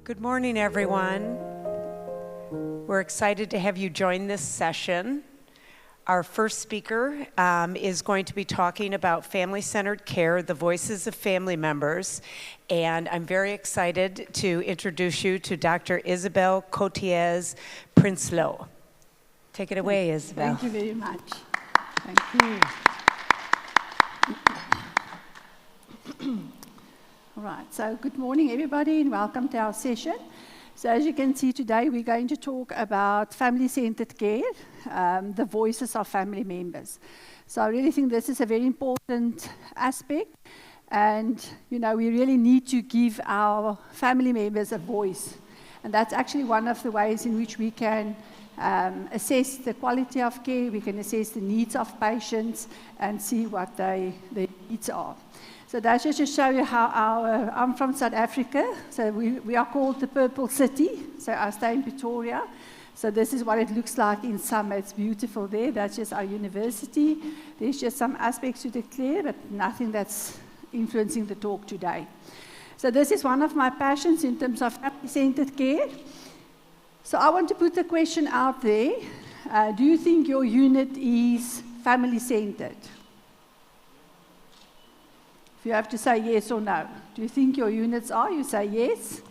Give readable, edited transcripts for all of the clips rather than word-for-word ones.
Good morning, everyone. We're excited to have you join this session. Our first speaker is going to be talking about family-centered care, the voices of family members, and I'm very excited to introduce you to Dr. Isabel Cotiez Prinsloo. Take it away, Isabel. Thank you very much. Thank you. All right, so good morning, everybody, and welcome to our session. So as you can see today, we're going to talk about family-centered care, the voices of family members. So I really think this is a very important aspect, and we really need to give our family members a voice. And that's actually one of the ways in which we can assess the quality of care, we can assess the needs of patients, and see what their needs are. So that's just to show you how I'm from South Africa, so we are called the Purple City, so I stay in Pretoria. So this is what it looks like in summer. It's beautiful there. That's just our university. There's just some aspects to declare, but nothing that's influencing the talk today. So this is one of my passions in terms of family-centered care. So I want to put the question out there. Do you think your unit is family-centered? You have to say yes or no. Do you think your units are? You say yes.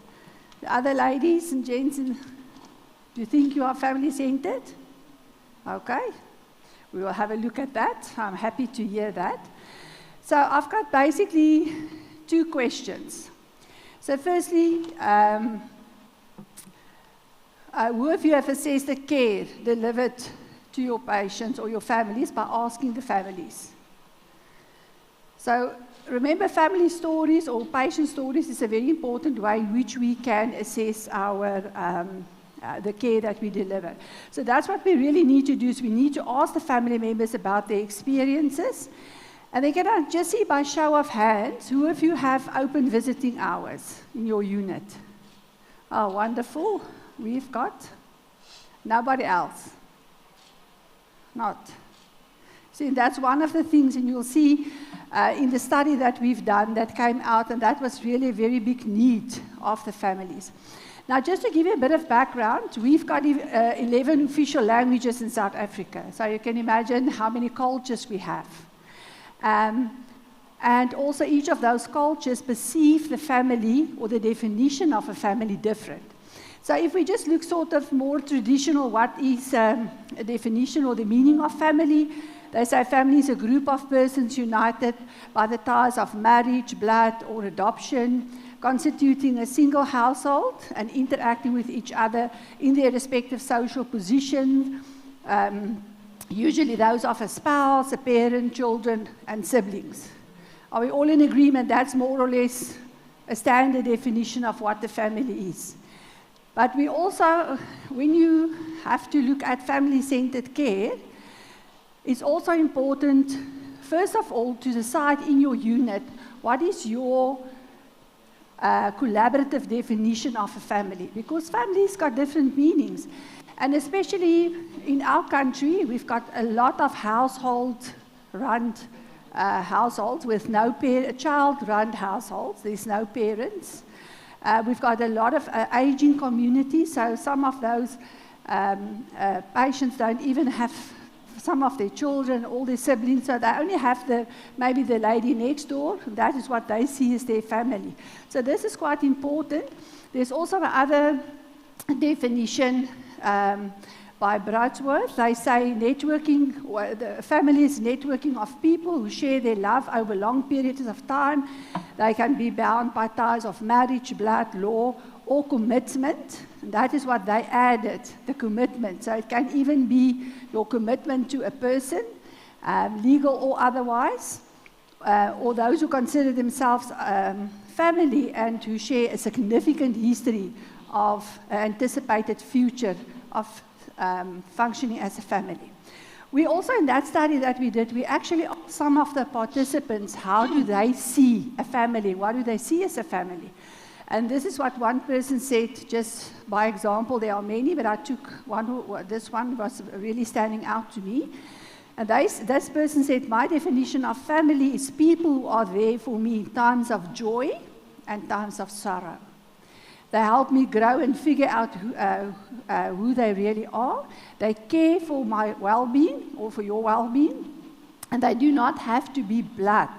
The other ladies and gents, do you think you are family-centered? Okay. We will have a look at that. I'm happy to hear that. So I've got basically two questions. So firstly, who of you have assessed the care delivered to your patients or your families by asking the families? So remember, family stories or patient stories is a very important way in which we can assess the care that we deliver. So that's what we really need to do, is we need to ask the family members about their experiences. And then can I just see by show of hands, who of you have open visiting hours in your unit? Oh, wonderful. We've got nobody else. Not. See, that's one of the things, and you'll see in the study that we've done that came out, and that was really a very big need of the families. Now, just to give you a bit of background, we've got 11 official languages in South Africa, so you can imagine how many cultures we have. And also each of those cultures perceive the family or the definition of a family different. So if we just look sort of more traditional, what is a definition or the meaning of family? They say family is a group of persons united by the ties of marriage, blood, or adoption, constituting a single household and interacting with each other in their respective social positions, usually those of a spouse, a parent, children, and siblings. Are we all in agreement? That's more or less a standard definition of what the family is. But we also, when you have to look at family-centered care, it's also important, first of all, to decide in your unit what is your collaborative definition of a family, because families got different meanings. And especially in our country, we've got a lot of household-run households with child-run households. There's no parents. We've got a lot of aging communities, so some of those patients don't even have some of their children, all their siblings, so they only have maybe the lady next door. That is what they see as their family. So this is quite important. There's also another definition by Broadsworth. They say networking, or the family is networking of people who share their love over long periods of time. They can be bound by ties of marriage, blood, law, or commitment. And that is what they added, the commitment. So it can even be your commitment to a person, legal or otherwise, or those who consider themselves family and who share a significant history of anticipated future of functioning as a family. We also, in that study that we did, we actually asked some of the participants, how do they see a family? What do they see as a family? And this is what one person said, just by example. There are many, but I took one. This one was really standing out to me. And this person said, my definition of family is people who are there for me in times of joy and times of sorrow. They help me grow and figure out who they really are. They care for my well-being or for your well-being. And they do not have to be blood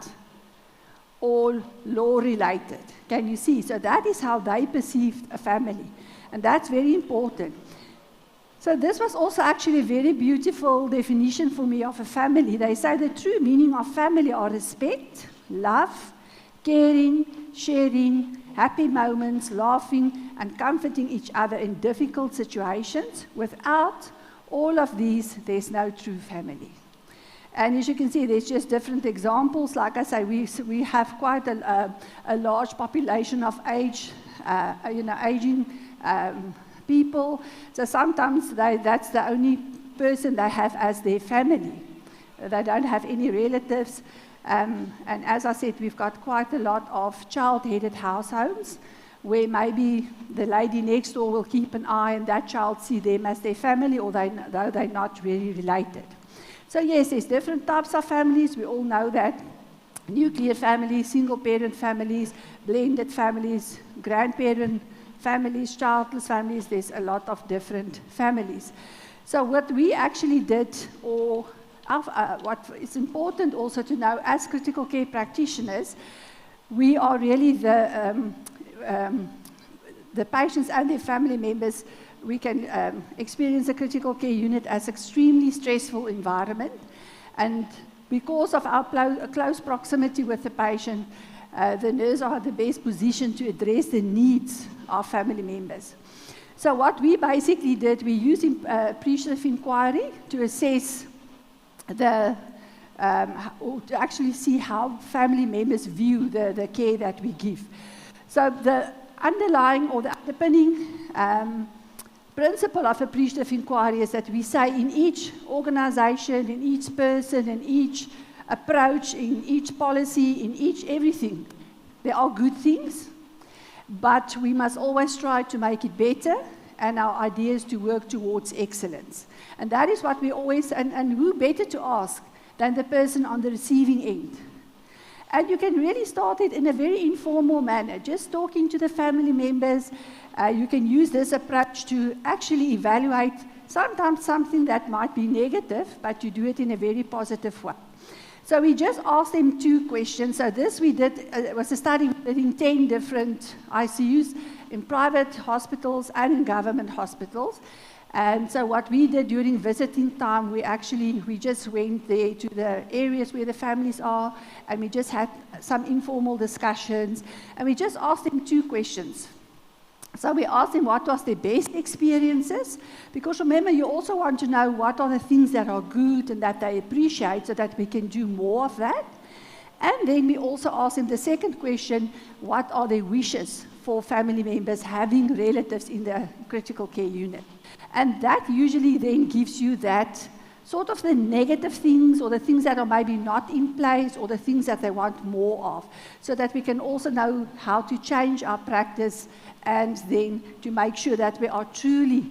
or law-related. Can you see? So that is how they perceived a family. And that's very important. So this was also actually a very beautiful definition for me of a family. They say the true meaning of family are respect, love, caring, sharing, happy moments, laughing, and comforting each other in difficult situations. Without all of these, there's no true family. And as you can see, there's just different examples. Like I say, we have quite a large population of aging people. So sometimes that's the only person they have as their family. They don't have any relatives. And as I said, we've got quite a lot of child-headed households where maybe the lady next door will keep an eye and that child see them as their family, though they're not really related. So yes, there's different types of families. We all know that. Nuclear families, single-parent families, blended families, grandparent families, childless families. There's a lot of different families. So what we actually did, or what is important also to know as critical care practitioners, we are really the patients and their family members. We can experience a critical care unit as extremely stressful environment. And because of our close proximity with the patient, the nurses are the best positioned to address the needs of family members. So what we basically did, we used appreciative inquiry to assess or to actually see how family members view the care that we give. So the underlying or the underpinning principle of appreciative inquiry is that we say in each organization, in each person, in each approach, in each policy, in each everything, there are good things, but we must always try to make it better, and our idea is to work towards excellence. And that is what we always, and who better to ask than the person on the receiving end? And you can really start it in a very informal manner, just talking to the family members. You can use this approach to actually evaluate sometimes something that might be negative, but you do it in a very positive way. So we just asked them 2 questions. So this we did, it was a study in 10 different ICUs in private hospitals and in government hospitals. And so what we did during visiting time, we just went there to the areas where the families are, and we just had some informal discussions, and we just asked them 2 questions. So we asked them what was their best experiences, because remember, you also want to know what are the things that are good and that they appreciate so that we can do more of that. And then we also asked them the second question, what are their wishes for family members having relatives in the critical care unit? And that usually then gives you that sort of the negative things or the things that are maybe not in place or the things that they want more of, so that we can also know how to change our practice and then to make sure that we are truly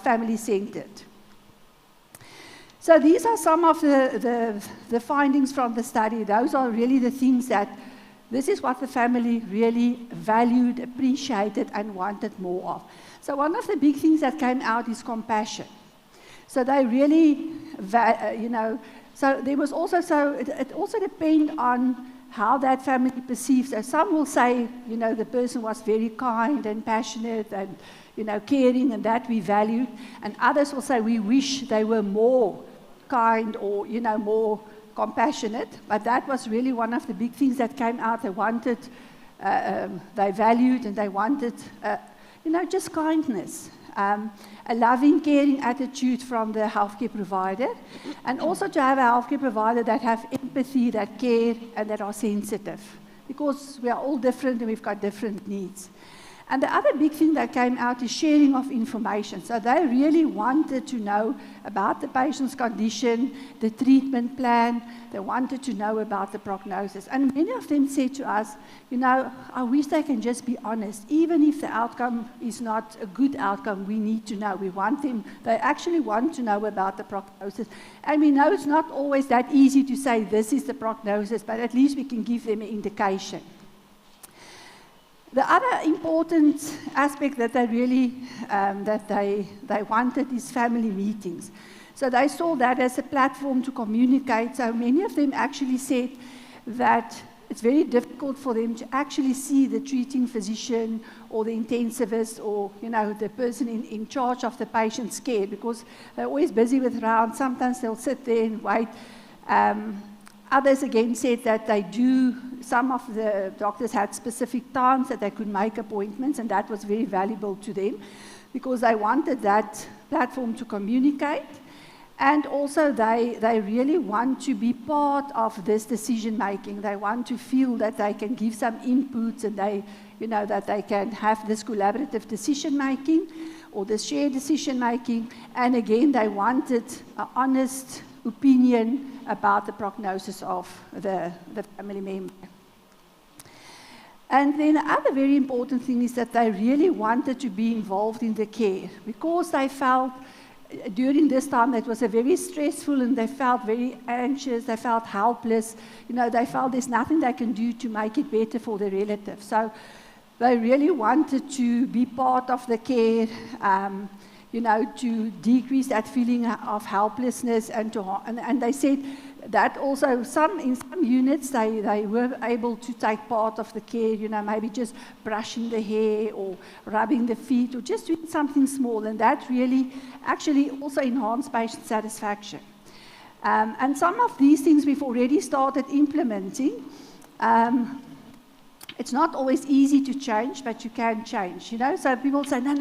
family-centered. So these are some of the findings from the study. Those are really the things that, this is what the family really valued, appreciated, and wanted more of. So one of the big things that came out is compassion. So they really, so there was also, it also depends on how that family perceives. So some will say, the person was very kind and passionate and, caring, and that we valued. And others will say, we wish they were more kind or, more compassionate. But that was really one of the big things that came out. They wanted, they valued, and they wanted, just kindness. A loving, caring attitude from the healthcare provider, and also to have a healthcare provider that have empathy, that care, and that are sensitive, because we are all different and we've got different needs. And the other big thing that came out is sharing of information. So they really wanted to know about the patient's condition, the treatment plan. They wanted to know about the prognosis. And many of them said to us, I wish they can just be honest. Even if the outcome is not a good outcome, we need to know. We want them, they actually want to know about the prognosis. And we know it's not always that easy to say this is the prognosis, but at least we can give them an indication. The other important aspect that they really that they wanted is family meetings. So they saw that as a platform to communicate. So many of them actually said that it's very difficult for them to actually see the treating physician or the intensivist or, the person in charge of the patient's care, because they're always busy with rounds. Sometimes they'll sit there and wait. Others again said that some of the doctors had specific times that they could make appointments, and that was very valuable to them because they wanted that platform to communicate. And also they really want to be part of this decision making. They want to feel that they can give some inputs and that they can have this collaborative decision making or this shared decision making. And again, they wanted an honest opinion about the prognosis of the family member. And then the other very important thing is that they really wanted to be involved in the care because they felt during this time that was a very stressful, and they felt very anxious, they felt helpless, they felt there's nothing they can do to make it better for the relatives. So they really wanted to be part of the care, to decrease that feeling of helplessness, and they said that also in some units they were able to take part of the care, maybe just brushing the hair or rubbing the feet or just doing something small, and that really actually also enhanced patient satisfaction. And some of these things we've already started implementing. It's not always easy to change, but you can change, So people say, no,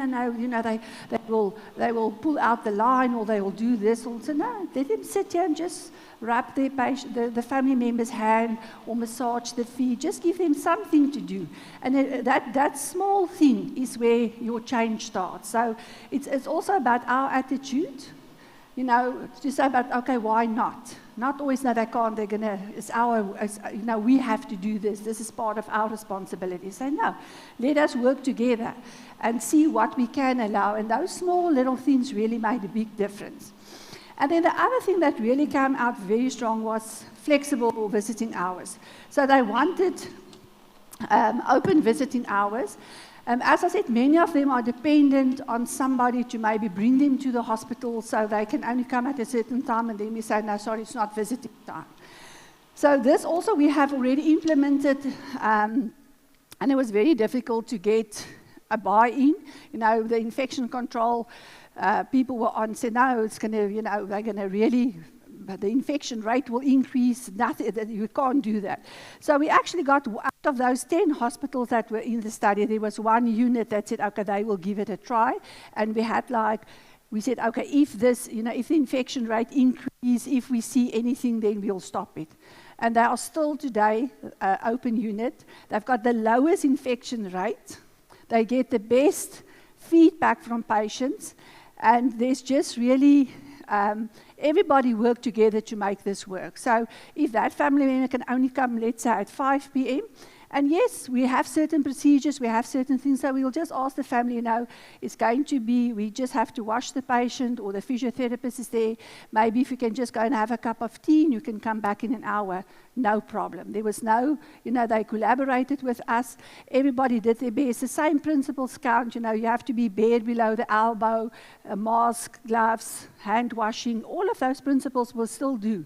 they will pull out the line or they will do this. Or so no, let them sit here and just rub their the family member's hand or massage the feet. Just give them something to do. And that small thing is where your change starts. So it's also about our attitude, to say about, okay, why not? Not always, no, they can't, we have to do this. This is part of our responsibility. Say, no, let us work together and see what we can allow. And those small little things really made a big difference. And then the other thing that really came out very strong was flexible visiting hours. So they wanted open visiting hours. As I said, many of them are dependent on somebody to maybe bring them to the hospital, so they can only come at a certain time, and then we say, no, sorry, it's not visiting time. So this also we have already implemented, and it was very difficult to get a buy-in. The infection control people were on, said, no, it's going to, they're going to really, the infection rate will increase, you can't do that. So we actually got, out of those 10 hospitals that were in the study, there was one unit that said, okay, they will give it a try. And we had we said, okay, if this, if the infection rate increases, if we see anything, then we'll stop it. And they are still today open unit. They've got the lowest infection rate. They get the best feedback from patients. And there's just really, everybody worked together to make this work. So if that family member can only come, let's say, at 5 p.m., and yes, we have certain procedures, we have certain things, so we'll just ask the family, it's going to be, we just have to wash the patient, or the physiotherapist is there. Maybe if you can just go and have a cup of tea and you can come back in an hour, no problem. There was no, they collaborated with us. Everybody did their best. The same principles count, you have to be bared below the elbow, a mask, gloves, hand washing, all of those principles will still do.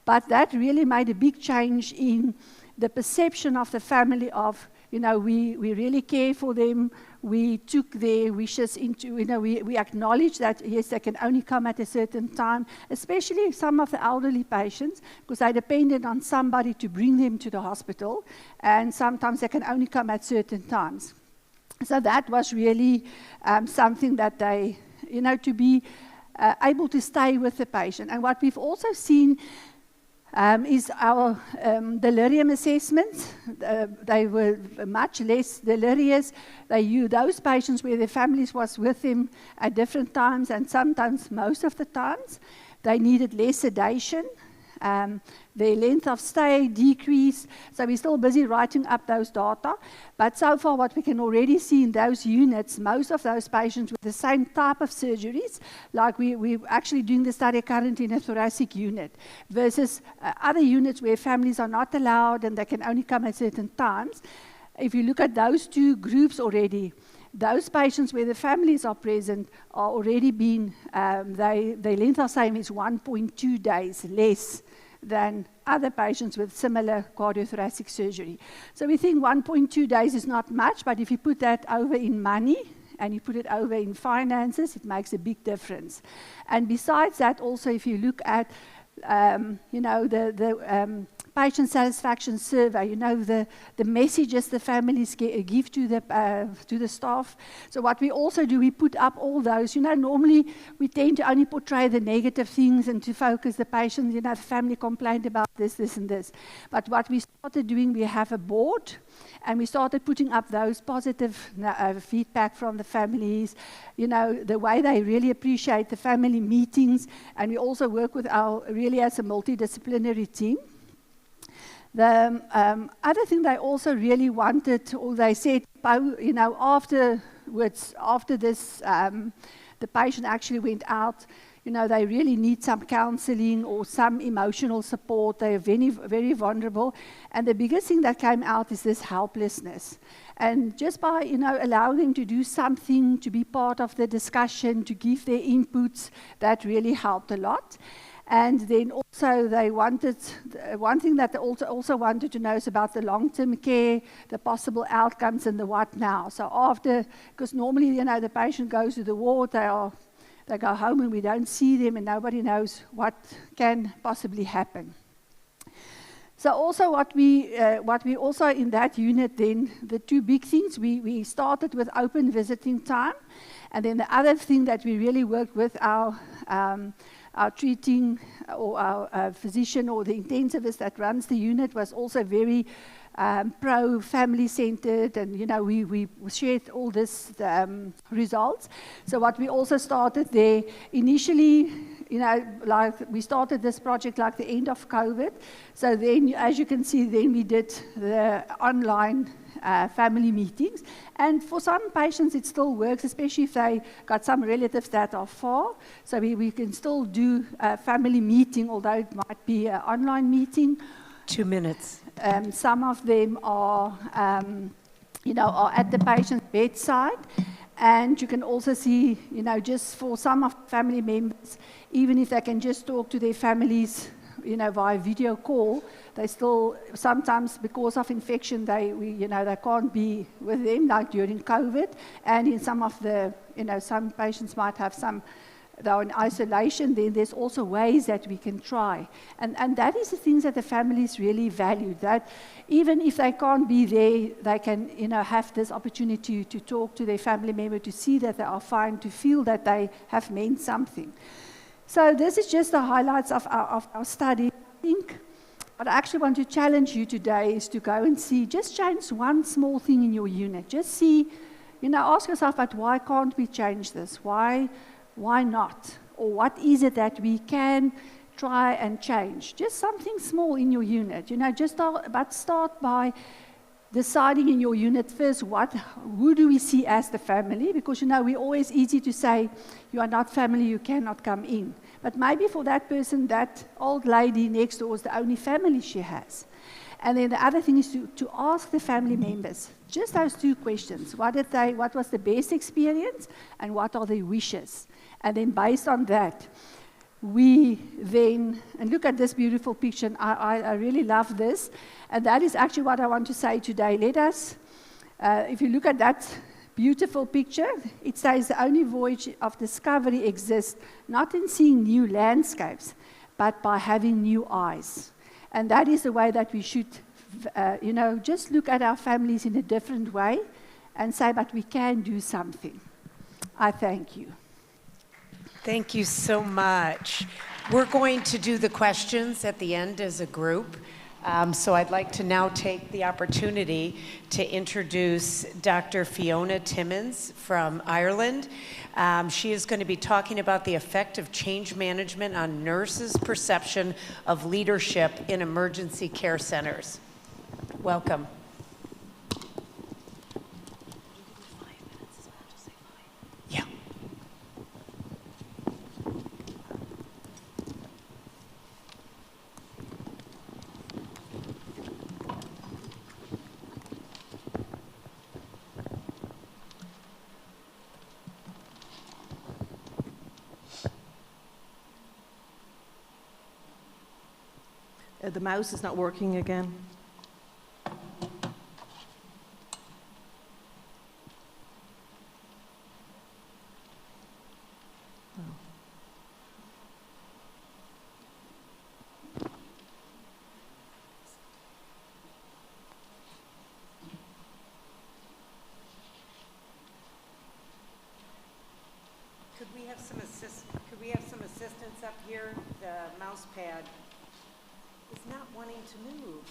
But that really made a big change in the perception of the family of, we really care for them. We took their wishes into, we acknowledge that, yes, they can only come at a certain time, especially some of the elderly patients, because they depended on somebody to bring them to the hospital, and sometimes they can only come at certain times. So that was really something that they, to be able to stay with the patient. And what we've also seen is our delirium assessments. They were much less delirious. They used those patients where their families was with them at different times, and sometimes most of the times. They needed less sedation. Their length of stay decreased. So we're still busy writing up those data. But so far what we can already see in those units, most of those patients with the same type of surgeries, like we're actually doing the study currently in a thoracic unit, versus other units where families are not allowed and they can only come at certain times. if you look at those two groups already, those patients where the families are present are already been, their length of stay is 1.2 days less than other patients with similar cardiothoracic surgery. So we think 1.2 days is not much, but if you put that over in money and you put it over in finances, it makes a big difference. And besides that, also if you look at the patient satisfaction survey, the messages the families give to the staff. So what we also do, we put up all those. Normally we tend to only portray the negative things and to focus the patient. The family complained about this, and this. But what we started doing, we have a board, and we started putting up those positive feedback from the families. The way they really appreciate the family meetings, and we also work with really as a multidisciplinary team. The other thing they also really wanted, or they said, afterwards, after this, the patient actually went out, they really need some counseling or some emotional support. They are very, very vulnerable. And the biggest thing that came out is this helplessness. And just by, allowing them to do something, to be part of the discussion, to give their inputs, that really helped a lot. And then also they wanted, one thing that they also wanted to know is about the long-term care, the possible outcomes and the what now. So after, because normally, the patient goes to the ward, they go home and we don't see them and nobody knows what can possibly happen. So also what we also in that unit then, the two big things, we started with open visiting time. And then the other thing that we really worked with our treating or our physician or the intensivist that runs the unit was also very pro-family centered, and we shared all this results. So what we also started there initially, like we started this project like the end of COVID. So then, as you can see, then we did the online family meetings. And for some patients, it still works, especially if they got some relatives that are far. So we can still do a family meeting, although it might be an online meeting. 2 minutes. Some of them are, are at the patient's bedside. And you can also see, just for some of the family members, even if they can just talk to their families, via video call, they still, sometimes because of infection, they can't be with them, like during COVID. And in some of the, some patients might have they're in isolation, then there's also ways that we can try. And that is the things that the families really value, that even if they can't be there, they can, have this opportunity to talk to their family member, to see that they are fine, to feel that they have meant something. So this is just the highlights of our study. I think what I actually want to challenge you today is to go and see, just change one small thing in your unit. Just see, ask yourself, but why can't we change this? Why not? Or what is it that we can try and change? Just something small in your unit. Start by deciding in your unit first, who do we see as the family? Because, we're always easy to say, you are not family, you cannot come in. But maybe for that person, that old lady next door is the only family she has. And then the other thing is to ask the family members, just those two questions. What was the best experience, and what are their wishes? And then based on that, and look at this beautiful picture. I really love this. And that is actually what I want to say today. Let us, if you look at that beautiful picture, it says the only voyage of discovery exists not in seeing new landscapes, but by having new eyes. And that is the way that we should, just look at our families in a different way and say, but we can do something. I thank you. Thank you so much. We're going to do the questions at the end as a group. So I'd like to now take the opportunity to introduce Dr. Fiona Timmins from Ireland. She is going to be talking about the effect of change management on nurses' perception of leadership in emergency care centers. Welcome. Yeah. The mouse is not working again. Could we have some assistance up here? The mouse pad is not wanting to move.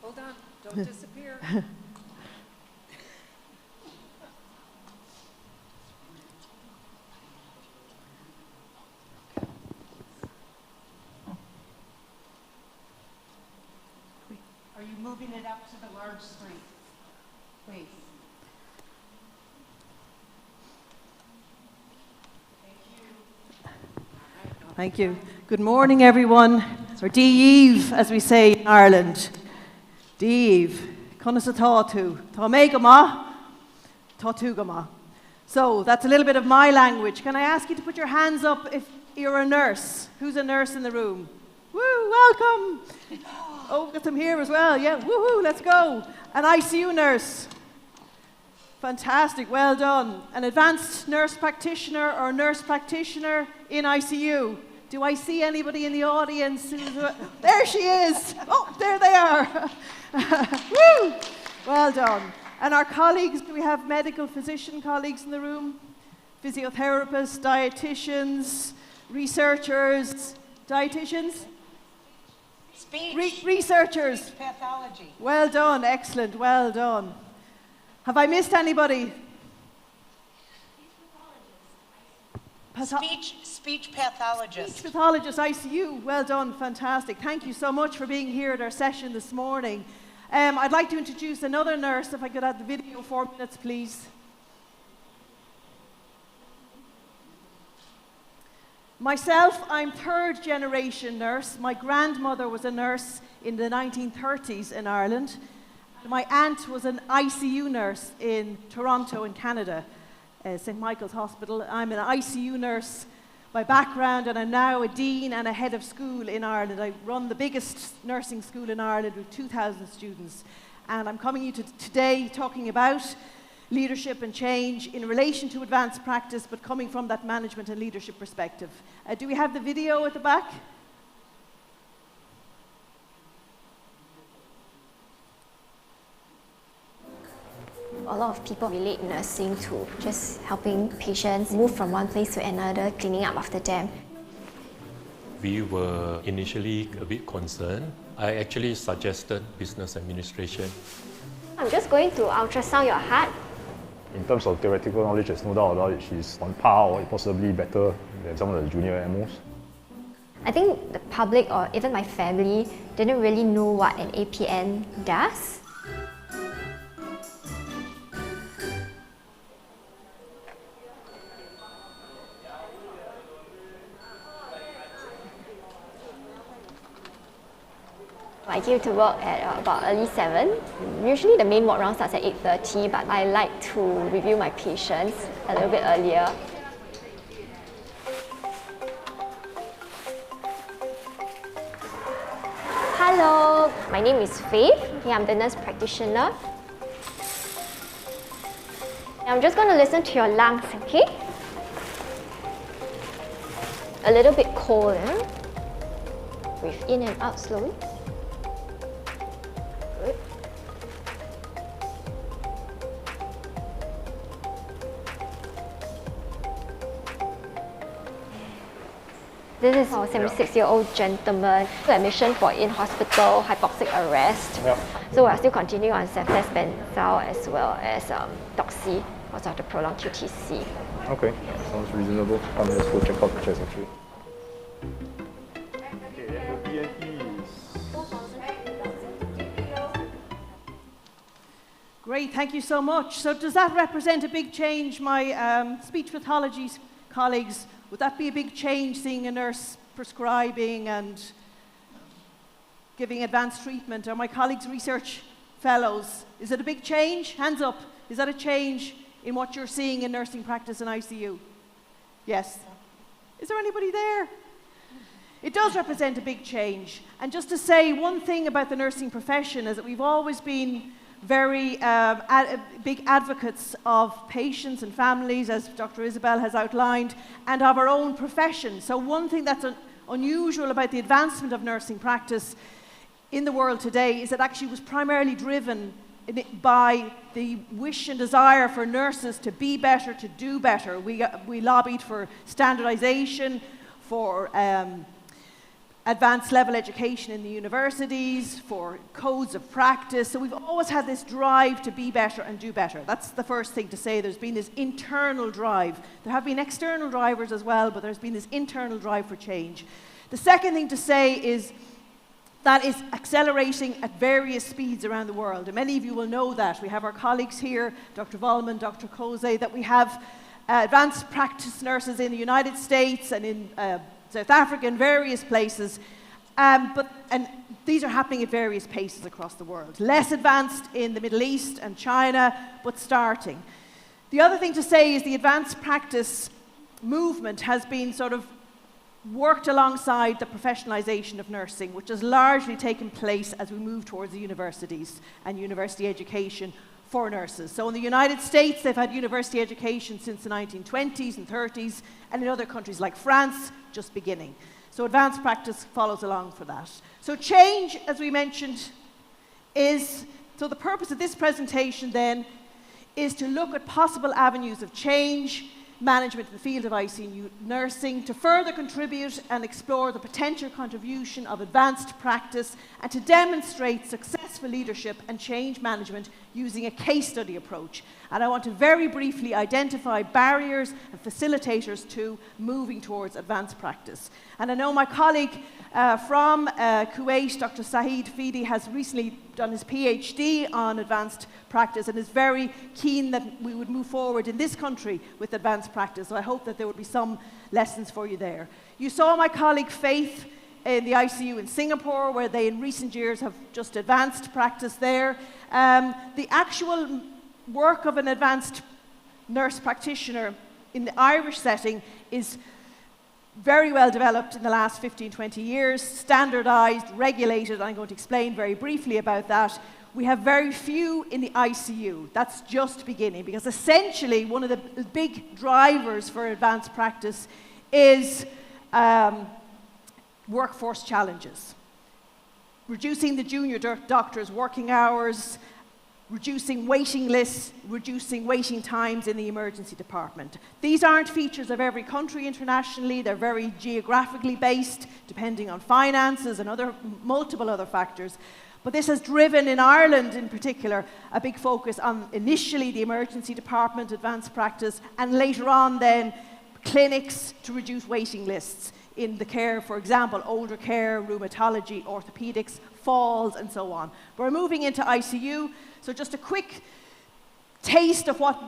Hold on, don't disappear. Are you moving it up to the large screen, please? Thank you. Good morning, everyone, or Díomh, as we say in Ireland. Díomh, Conna Tátu, Tá mé go maith, Tá tú go maith. So that's a little bit of my language. Can I ask you to put your hands up if you're a nurse? Who's a nurse in the room? Woo, welcome. Oh, got some here as well. Yeah, woohoo, let's go. An ICU nurse. Fantastic, well done. An advanced nurse practitioner or nurse practitioner in ICU. Do I see anybody in the audience? There she is. Oh, there they are. Woo! Well done. And our colleagues, do we have medical physician colleagues in the room? Physiotherapists, dietitians, researchers, dietitians? Speech. Researchers. Speech pathology. Well done, excellent, well done. Have I missed anybody? Speech pathologist. Speech pathologist, ICU, well done, fantastic. Thank you so much for being here at our session this morning. I'd like to introduce another nurse, if I could have the video 4 minutes, please. Myself, I'm third generation nurse. My grandmother was a nurse in the 1930s in Ireland. My aunt was an ICU nurse in Toronto in Canada, St. Michael's Hospital. I'm an ICU nurse by background, and I'm now a dean and a head of school in Ireland. I run the biggest nursing school in Ireland with 2,000 students. And I'm coming to you today talking about leadership and change in relation to advanced practice, but coming from that management and leadership perspective. Do we have the video at the back? A lot of people relate nursing to just helping patients move from one place to another, cleaning up after them. We were initially a bit concerned. I actually suggested business administration. I'm just going to ultrasound your heart. In terms of theoretical knowledge, there's no doubt about it. She's on par or possibly better than some of the junior MOs. I think the public or even my family didn't really know what an APN does. I came to work at about early 7. Usually the main ward round starts at 8:30, but I like to review my patients a little bit earlier. Hello, my name is Faith. I'm the nurse practitioner. I'm just going to listen to your lungs, okay? A little bit cold, eh? Breathe in and out slowly. Good. This is our 76-year-old gentleman. Admission for in-hospital hypoxic arrest. Yeah. So we're still continuing on ceftaroline as well as doxy because of the prolonged QTC. Okay, sounds reasonable. I'm just go check out the chest actually. Okay, and the BNP is... Great, thank you so much. So does that represent a big change, my speech pathology colleagues? Would that be a big change, seeing a nurse prescribing and giving advanced treatment? Or my colleagues, research fellows, is it a big change? Hands up. Is that a change in what you're seeing in nursing practice in ICU? Yes. Is there anybody there? It does represent a big change. And just to say one thing about the nursing profession is that we've always been very big advocates of patients and families, as Dr. Isabel has outlined, and of our own profession. So one thing that's unusual about the advancement of nursing practice in the world today is that actually was primarily driven by the wish and desire for nurses to be better, to do better. We lobbied for standardization, for advanced level education in the universities, for codes of practice. So we've always had this drive to be better and do better. That's the first thing to say. There's been this internal drive. There have been external drivers as well, but there's been this internal drive for change. The second thing to say is that is accelerating at various speeds around the world. And many of you will know that. We have our colleagues here, Dr. Volman, Dr. Kose, that we have advanced practice nurses in the United States and in South Africa and various places. And these are happening at various paces across the world. Less advanced in the Middle East and China, but starting. The other thing to say is the advanced practice movement has been sort of worked alongside the professionalisation of nursing, which has largely taken place as we move towards the universities and university education for nurses. So in the United States, they've had university education since the 1920s and 30s, and in other countries like France, just beginning. So advanced practice follows along for that. So change, as we mentioned, so the purpose of this presentation then is to look at possible avenues of change, management in the field of ICU nursing, to further contribute and explore the potential contribution of advanced practice, and to demonstrate successful leadership and change management using a case study approach. And I want to very briefly identify barriers and facilitators to moving towards advanced practice. And I know my colleague from Kuwait, Dr. Saeed Fidi, has recently done his PhD on advanced practice and is very keen that we would move forward in this country with advanced practice. So I hope that there would be some lessons for you there. You saw my colleague Faith in the ICU in Singapore, where they in recent years have just advanced practice there. The actual work of an advanced nurse practitioner in the Irish setting is very well developed in the last 15, 20 years, standardized, regulated. I'm going to explain very briefly about that. We have very few in the ICU. That's just beginning, because essentially one of the big drivers for advanced practice is workforce challenges. Reducing the junior doctors' working hours, reducing waiting lists, reducing waiting times in the emergency department. These aren't features of every country internationally. They're very geographically based, depending on finances and multiple other factors. But this has driven, in Ireland in particular, a big focus on initially the emergency department, advanced practice, and later on then clinics to reduce waiting lists in the care, for example, older care, rheumatology, orthopedics, falls, and so on. We're moving into ICU, so just a quick taste of what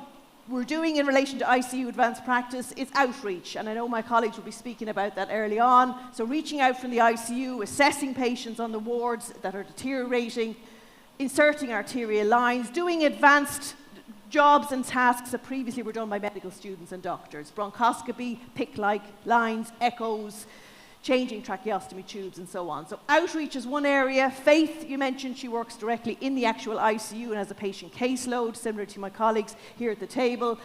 we're doing in relation to ICU advanced practice is outreach, and I know my colleagues will be speaking about that early on. So reaching out from the ICU, assessing patients on the wards that are deteriorating, inserting arterial lines, doing advanced jobs and tasks that previously were done by medical students and doctors. Bronchoscopy, PICC-like lines, echoes, changing tracheostomy tubes, and so on. So outreach is one area. Faith, you mentioned, she works directly in the actual ICU and has a patient caseload, similar to my colleagues here at the table.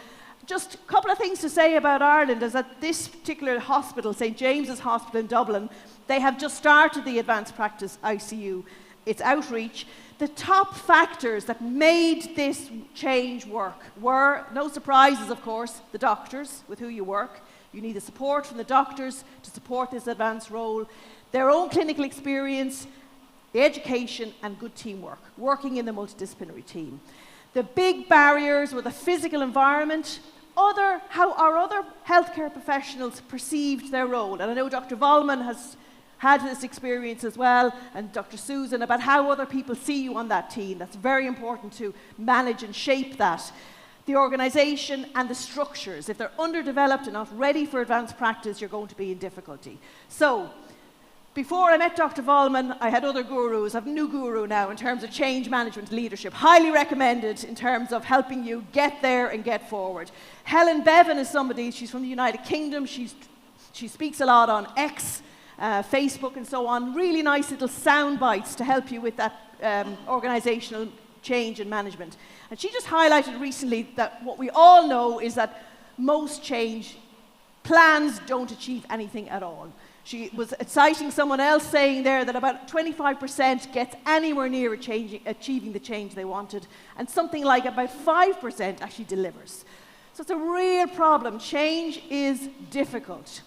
Just a couple of things to say about Ireland is that this particular hospital, St. James's Hospital in Dublin, they have just started the advanced practice ICU. It's outreach. The top factors that made this change work were, no surprises of course, the doctors with who you work. You need the support from the doctors to support this advanced role, their own clinical experience, the education, and good teamwork, working in the multidisciplinary team. The big barriers were the physical environment, how our other healthcare professionals perceived their role. And I know Dr. Volman has had this experience as well, and Dr. Susan, about how other people see you on that team. That's very important to manage and shape that. The organisation and the structures. If they're underdeveloped and not ready for advanced practice, you're going to be in difficulty. So, before I met Dr. Volman, I had other gurus. I have a new guru now in terms of change management leadership. Highly recommended in terms of helping you get there and get forward. Helen Bevan is somebody, she's from the United Kingdom. She speaks a lot on X, Facebook and so on. Really nice little sound bites to help you with that organisational change and management. And she just highlighted recently that what we all know is that most change plans don't achieve anything at all. She was citing someone else saying there that about 25% gets anywhere near achieving the change they wanted, and something like about 5% actually delivers. So it's a real problem. Change is difficult.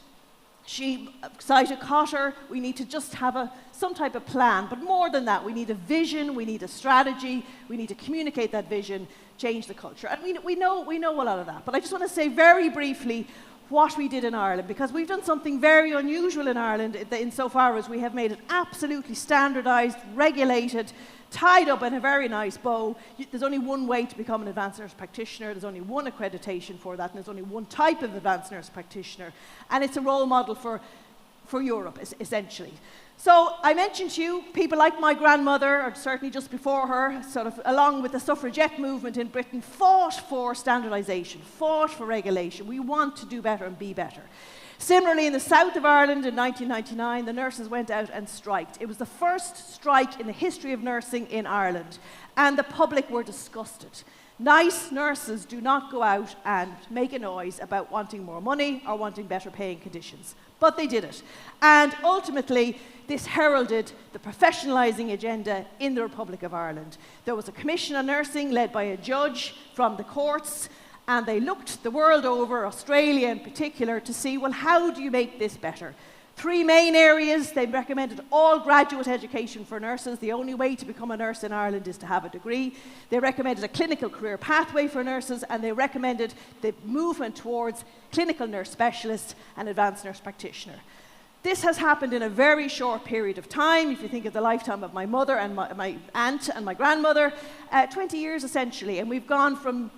She cited Kotter, we need to just have some type of plan, but more than that, we need a vision, we need a strategy, we need to communicate that vision, change the culture. And we know a lot of that, but I just want to say very briefly what we did in Ireland, because we've done something very unusual in Ireland insofar as we have made it absolutely standardised, regulated, tied up in a very nice bow. There's only one way to become an advanced nurse practitioner, there's only one accreditation for that, and there's only one type of advanced nurse practitioner, and it's a role model for Europe, essentially. So I mentioned to you, people like my grandmother, or certainly just before her, sort of along with the suffragette movement in Britain, fought for standardisation, fought for regulation. We want to do better and be better. Similarly, in the south of Ireland in 1999, the nurses went out and striked. It was the first strike in the history of nursing in Ireland, and the public were disgusted. Nice nurses do not go out and make a noise about wanting more money or wanting better paying conditions. But they did it. And ultimately, this heralded the professionalising agenda in the Republic of Ireland. There was a commission on nursing led by a judge from the courts, and they looked the world over, Australia in particular, to see, well, how do you make this better? 3 main areas. They recommended all graduate education for nurses. The only way to become a nurse in Ireland is to have a degree. They recommended a clinical career pathway for nurses, and they recommended the movement towards clinical nurse specialist and advanced nurse practitioner. This has happened in a very short period of time. If you think of the lifetime of my mother and my aunt and my grandmother, 20 years essentially, and we've gone from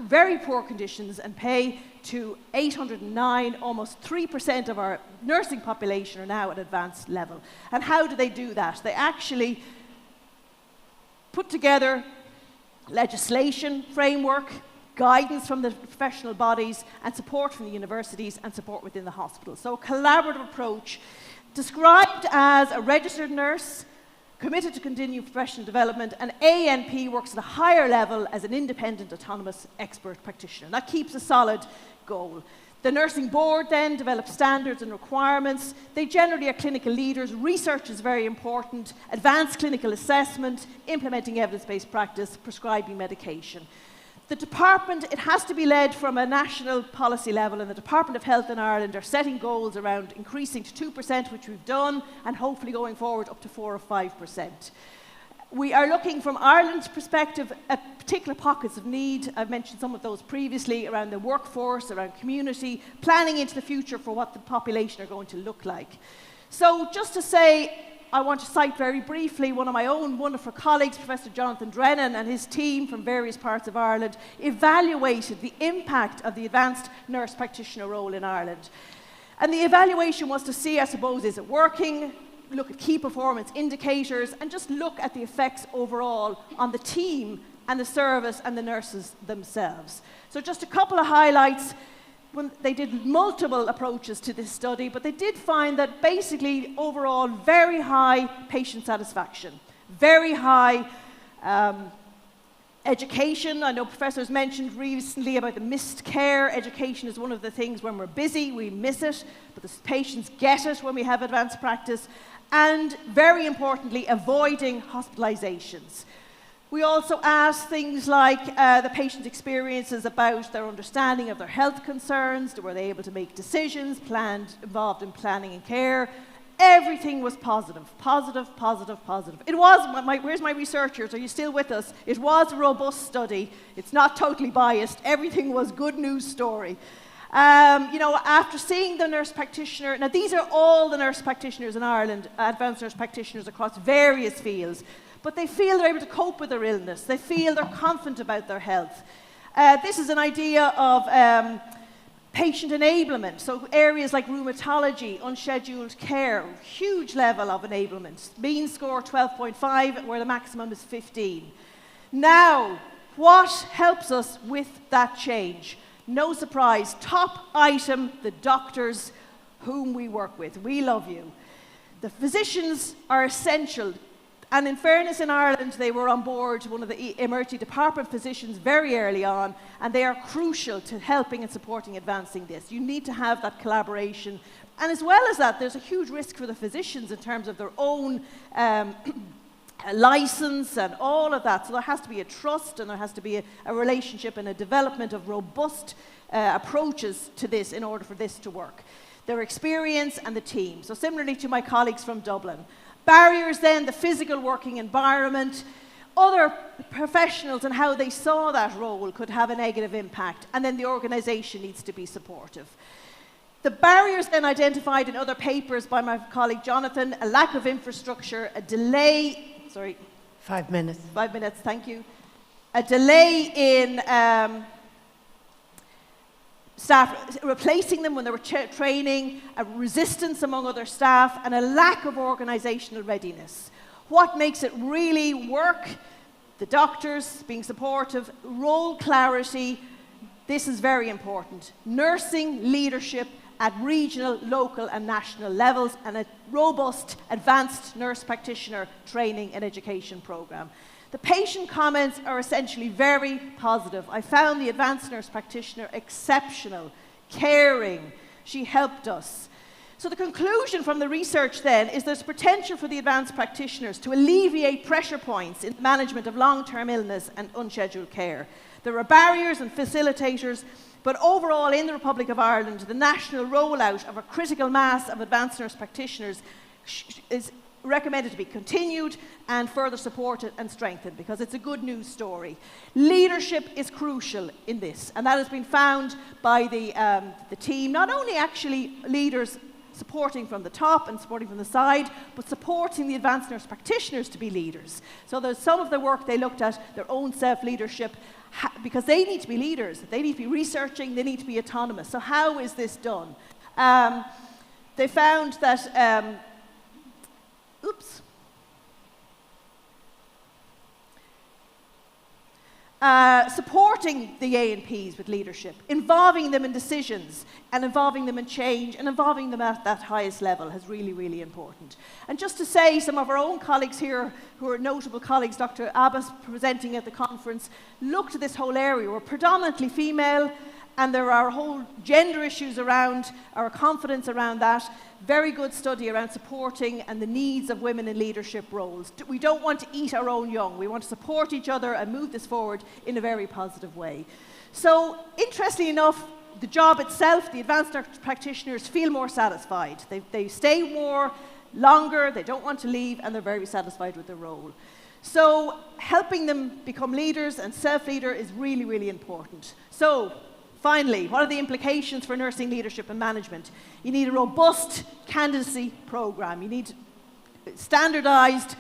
very poor conditions and pay to 809, almost 3% of our nursing population are now at advanced level. And how do they do that? They actually put together legislation, framework, guidance from the professional bodies, and support from the universities and support within the hospitals. So a collaborative approach described as a registered nurse, committed to continue professional development, and ANP works at a higher level as an independent, autonomous expert practitioner. That keeps a solid goal. The nursing board then develops standards and requirements. They generally are clinical leaders. Research is very important. Advanced clinical assessment, implementing evidence-based practice, prescribing medication. The department, it has to be led from a national policy level, and the Department of Health in Ireland are setting goals around increasing to 2%, which we've done, and hopefully going forward up to 4 or 5%. We are looking from Ireland's perspective at particular pockets of need. I've mentioned some of those previously around the workforce, around community, planning into the future for what the population are going to look like. So just to say, I want to cite very briefly one of my own wonderful colleagues, Professor Jonathan Drennan, and his team from various parts of Ireland evaluated the impact of the advanced nurse practitioner role in Ireland. And the evaluation was to see, I suppose, is it working? Look at key performance indicators, and just look at the effects overall on the team and the service and the nurses themselves. So just a couple of highlights. When they did multiple approaches to this study, but they did find that basically overall very high patient satisfaction, very high education. I know professors mentioned recently about the missed care. Education is one of the things when we're busy, we miss it, but the patients get it when we have advanced practice. And very importantly, avoiding hospitalizations. We also asked things like the patient's experiences about their understanding of their health concerns. Were they able to make decisions, involved in planning and care? Everything was positive, positive, positive, positive. It was, where's my researchers? Are you still with us? It was a robust study. It's not totally biased. Everything was good news story. After seeing the nurse practitioner, now these are all the nurse practitioners in Ireland, advanced nurse practitioners across various fields, but they feel they're able to cope with their illness. They feel they're confident about their health. This is an idea of patient enablement, so areas like rheumatology, unscheduled care, huge level of enablement. Mean score 12.5, where the maximum is 15. Now, what helps us with that change? No surprise, top item, the doctors whom we work with. We love you. The physicians are essential. And in fairness, in Ireland, they were on board, one of the emergency department physicians very early on, and they are crucial to helping and supporting advancing this. You need to have that collaboration. And as well as that, there's a huge risk for the physicians in terms of their own license and all of that. So there has to be a trust, and there has to be a relationship and a development of robust approaches to this in order for this to work. Their experience and the team. So similarly to my colleagues from Dublin. Barriers then, the physical working environment, other professionals and how they saw that role could have a negative impact, and then the organisation needs to be supportive. The barriers then identified in other papers by my colleague Jonathan, a lack of infrastructure, a delay, 5 minutes. 5 minutes, thank you. A delay in staff replacing them when they were training, a resistance among other staff, and a lack of organisational readiness. What makes it really work? The doctors being supportive, role clarity, this is very important. Nursing leadership at regional, local and national levels, and a robust advanced nurse practitioner training and education programme. The patient comments are essentially very positive. I found the advanced nurse practitioner exceptional, caring. She helped us. So the conclusion from the research then is there's potential for the advanced practitioners to alleviate pressure points in the management of long-term illness and unscheduled care. There are barriers and facilitators, but overall in the Republic of Ireland, the national rollout of a critical mass of advanced nurse practitioners is recommended to be continued and further supported and strengthened because it's a good news story. Leadership is crucial in this, and that has been found by the team, not only actually leaders supporting from the top and supporting from the side, but supporting the advanced nurse practitioners to be leaders. So there's some of the work they looked at, their own self-leadership, because they need to be leaders, they need to be researching, they need to be autonomous. So how is this done? They found that supporting the A&Ps with leadership, involving them in decisions and involving them in change and involving them at that highest level is really, really important. And just to say, some of our own colleagues here, who are notable colleagues, Dr. Abbas presenting at the conference, looked at this whole area. We're predominantly female, and there are whole gender issues around our confidence around that. Very good study around supporting and the needs of women in leadership roles. We don't want to eat our own young. We want to support each other and move this forward in a very positive way. So, interestingly enough, the job itself, the advanced nurse practitioners feel more satisfied. They stay longer, they don't want to leave, and they're very satisfied with their role. So, helping them become leaders and self-leader is really, really important. So, finally, what are the implications for nursing leadership and management? You need a robust candidacy programme. You need standardised,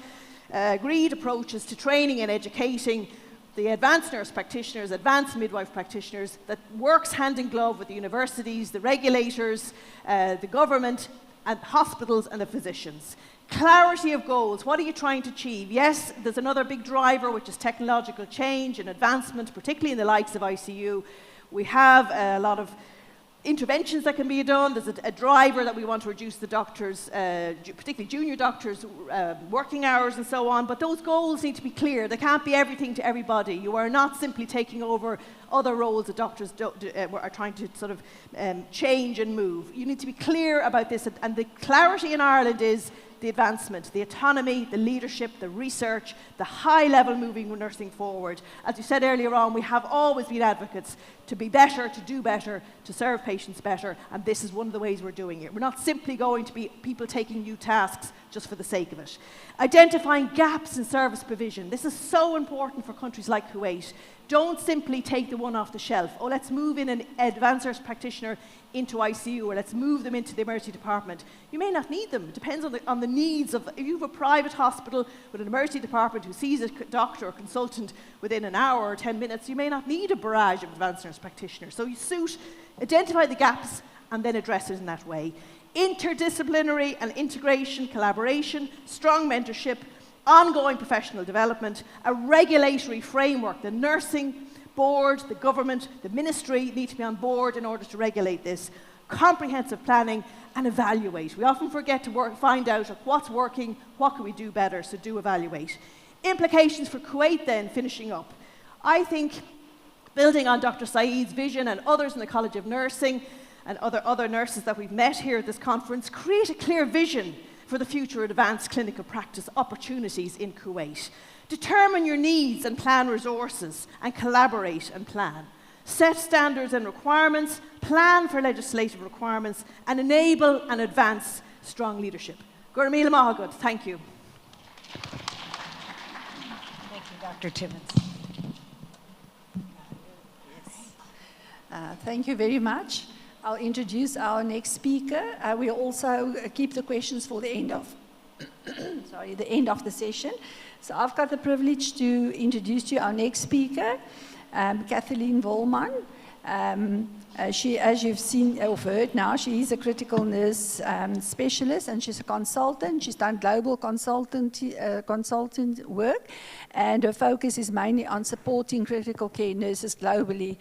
agreed approaches to training and educating the advanced nurse practitioners, advanced midwife practitioners, that works hand in glove with the universities, the regulators, the government, and hospitals and the physicians. Clarity of goals. What are you trying to achieve? Yes, there's another big driver, which is technological change and advancement, particularly in the likes of ICU. We have a lot of interventions that can be done. There's a driver that we want to reduce the doctors, particularly junior doctors, working hours and so on. But those goals need to be clear. They can't be everything to everybody. You are not simply taking over other roles that doctors are trying to sort of change and move. You need to be clear about this. And the clarity in Ireland is the advancement, the autonomy, the leadership, the research, the high level moving nursing forward. As you said earlier on, we have always been advocates to be better, to do better, to serve patients better, and this is one of the ways we're doing it. We're not simply going to be people taking new tasks just for the sake of it. Identifying gaps in service provision. This is so important for countries like Kuwait. Don't simply take the one off the shelf. Oh, let's move in an advanced nurse practitioner into ICU, or let's move them into the emergency department. You may not need them. It depends on the needs of, if you have a private hospital with an emergency department who sees a doctor or consultant within an hour or 10 minutes, you may not need a barrage of advanced nurse practitioners. So you identify the gaps and then address it in that way. Interdisciplinary and integration, collaboration, strong mentorship, ongoing professional development, a regulatory framework. The nursing board, the government, the ministry need to be on board in order to regulate this. Comprehensive planning and evaluate. We often forget to find out what's working, what can we do better, so do evaluate. Implications for Kuwait then, finishing up. I think, building on Dr. Saeed's vision and others in the College of Nursing and other nurses that we've met here at this conference, create a clear vision for the future advanced clinical practice opportunities in Kuwait. Determine your needs and plan resources, and collaborate and plan. Set standards and requirements, plan for legislative requirements, and enable and advance strong leadership. Gurmila Mahagud, thank you. Thank you, Dr. Timmons. Thank you very much. I'll introduce our next speaker. We'll also keep the questions for the end of, the end of the session. So I've got the privilege to introduce to you our next speaker, Kathleen Volman. She, as you've seen or heard now, she is a critical nurse specialist, and she's a consultant. She's done global consultant work, and her focus is mainly on supporting critical care nurses globally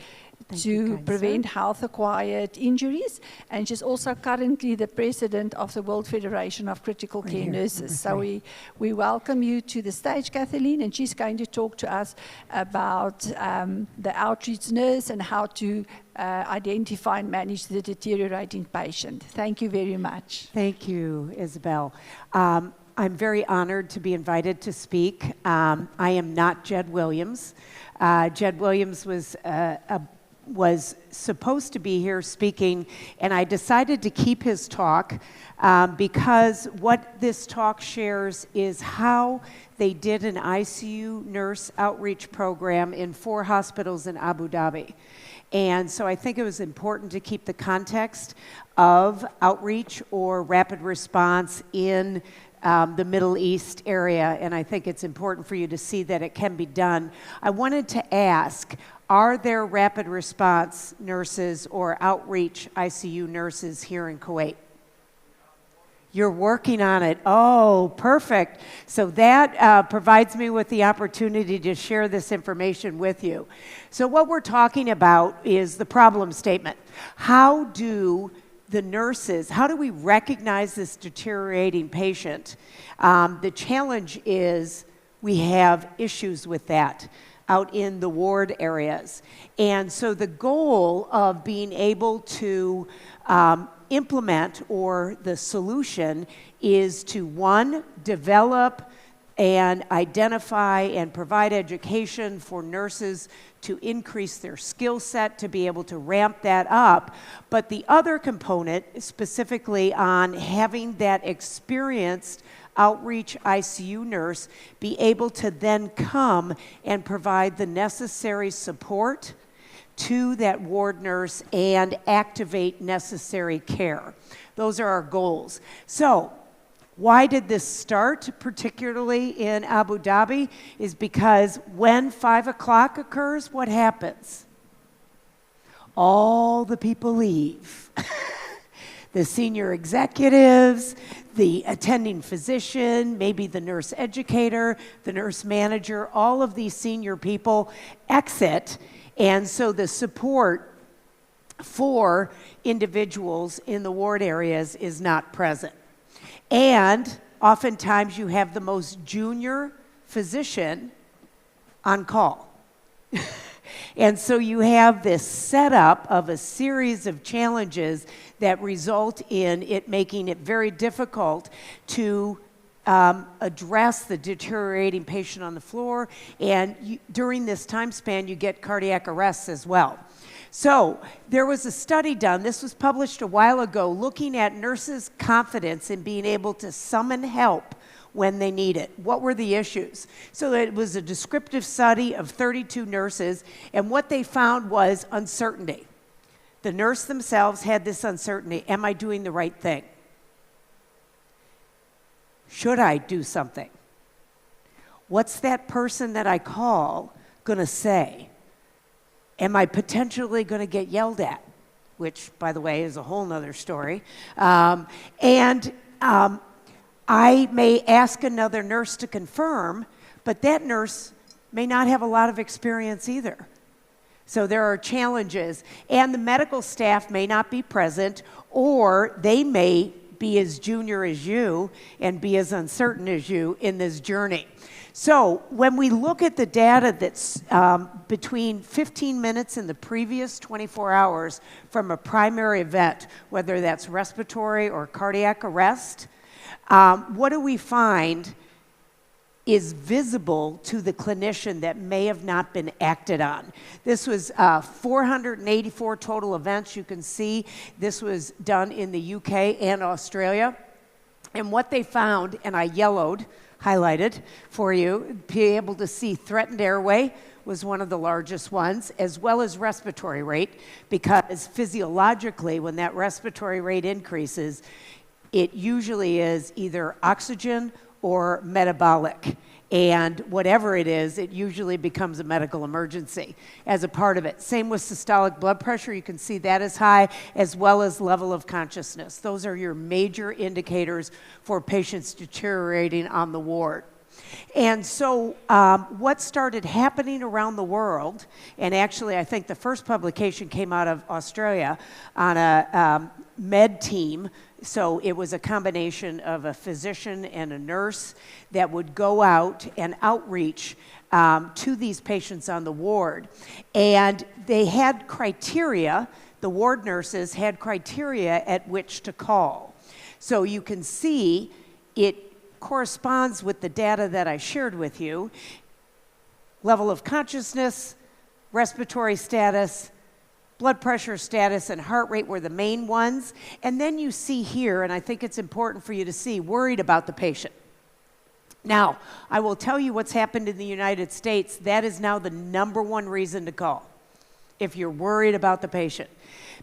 to prevent health-acquired injuries. And she's also currently the president of the World Federation of Critical Care Nurses. So we welcome you to the stage, Kathleen, and she's going to talk to us about the outreach nurse and how to identify and manage the deteriorating patient. Thank you very much. Thank you, Isabel. I'm very honored to be invited to speak. I am not Jed Williams. Jed Williams was supposed to be here speaking, and I decided to keep his talk because what this talk shares is how they did an ICU nurse outreach program in 4 hospitals in Abu Dhabi. And so I think it was important to keep the context of outreach or rapid response in the Middle East area, and I think it's important for you to see that it can be done. I wanted to ask, are there rapid response nurses or outreach ICU nurses here in Kuwait? You're working on it. Oh, perfect. So that provides me with the opportunity to share this information with you. So what we're talking about is the problem statement. How do the nurses, how do we recognize this deteriorating patient? The challenge is we have issues with that out in the ward areas. And so the goal of being able to implement, or the solution, is to, 1, develop and identify and provide education for nurses to increase their skill set to be able to ramp that up. But the other component, specifically on having that experienced outreach ICU nurse be able to then come and provide the necessary support to that ward nurse and activate necessary care. Those are our goals. So, why did this start, particularly in Abu Dhabi, is because when 5 o'clock occurs, what happens? All the people leave. The senior executives, the attending physician, maybe the nurse educator, the nurse manager, all of these senior people exit, and so the support for individuals in the ward areas is not present. And oftentimes you have the most junior physician on call. And so you have this setup of a series of challenges that result in it making it very difficult to address the deteriorating patient on the floor. And during this time span, you get cardiac arrests as well. So there was a study done, this was published a while ago, looking at nurses' confidence in being able to summon help when they need it. What were the issues? So it was a descriptive study of 32 nurses, and what they found was uncertainty. The nurse themselves had this uncertainty. Am I doing the right thing? Should I do something? What's that person that I call going to say? Am I potentially going to get yelled at? Which, by the way, is a whole nother story. I may ask another nurse to confirm, but that nurse may not have a lot of experience either. So there are challenges, and the medical staff may not be present, or they may be as junior as you and be as uncertain as you in this journey. So when we look at the data that's between 15 minutes and the previous 24 hours from a primary event, whether that's respiratory or cardiac arrest, what do we find is visible to the clinician that may have not been acted on? This was 484 total events. You can see this was done in the UK and Australia. And what they found, and I highlighted for you, be able to see threatened airway was one of the largest ones, as well as respiratory rate, because physiologically, when that respiratory rate increases, it usually is either oxygen or metabolic. And whatever it is, it usually becomes a medical emergency as a part of it. Same with systolic blood pressure. You can see that is high, as well as level of consciousness. Those are your major indicators for patients deteriorating on the ward. And so what started happening around the world, and actually I think the first publication came out of Australia on a med team. So it was a combination of a physician and a nurse that would go out and outreach to these patients on the ward. And they had criteria, the ward nurses had criteria at which to call. So you can see it corresponds with the data that I shared with you. Level of consciousness, respiratory status, blood pressure status, and heart rate were the main ones. And then you see here, and I think it's important for you to see, worried about the patient. Now, I will tell you what's happened in the United States. That is now the #1 reason to call, if you're worried about the patient.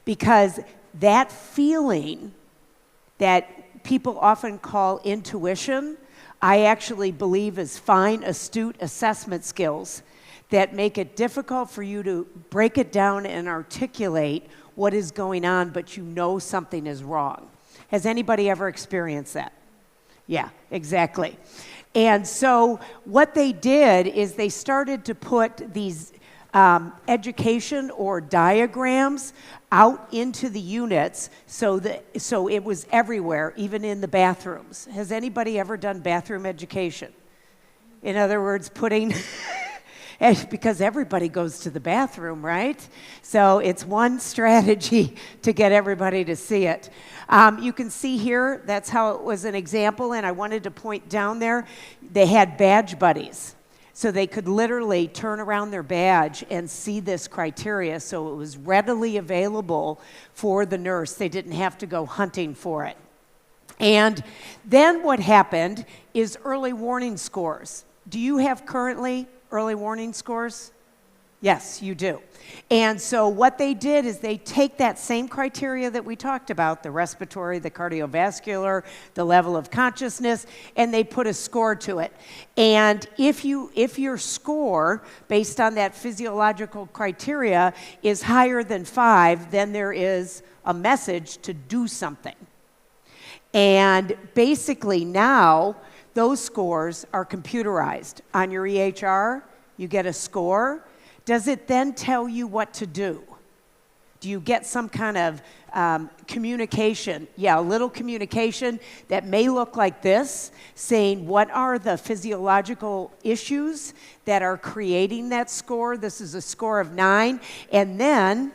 Because that feeling that people often call intuition, I actually believe is fine, astute assessment skills that make it difficult for you to break it down and articulate what is going on, but you know something is wrong. Has anybody ever experienced that? Yeah, exactly. And so what they did is they started to put these education or diagrams out into the units so it was everywhere, even in the bathrooms. Has anybody ever done bathroom education? In other words, putting... because everybody goes to the bathroom, right? So it's one strategy to get everybody to see it. You can see here, that's how it was an example, and I wanted to point down there. They had badge buddies. So they could literally turn around their badge and see this criteria, so it was readily available for the nurse. They didn't have to go hunting for it. And then what happened is early warning scores. Do you have currently early warning scores? Yes, you do. And so what they did is they take that same criteria that we talked about, the respiratory, the cardiovascular, the level of consciousness, and they put a score to it. And if your score, based on that physiological criteria, is higher than 5, then there is a message to do something. And basically now, those scores are computerized. On your EHR, you get a score. Does it then tell you what to do? Do you get some kind of communication? Yeah, a little communication that may look like this, saying what are the physiological issues that are creating that score? This is a score of 9. And then,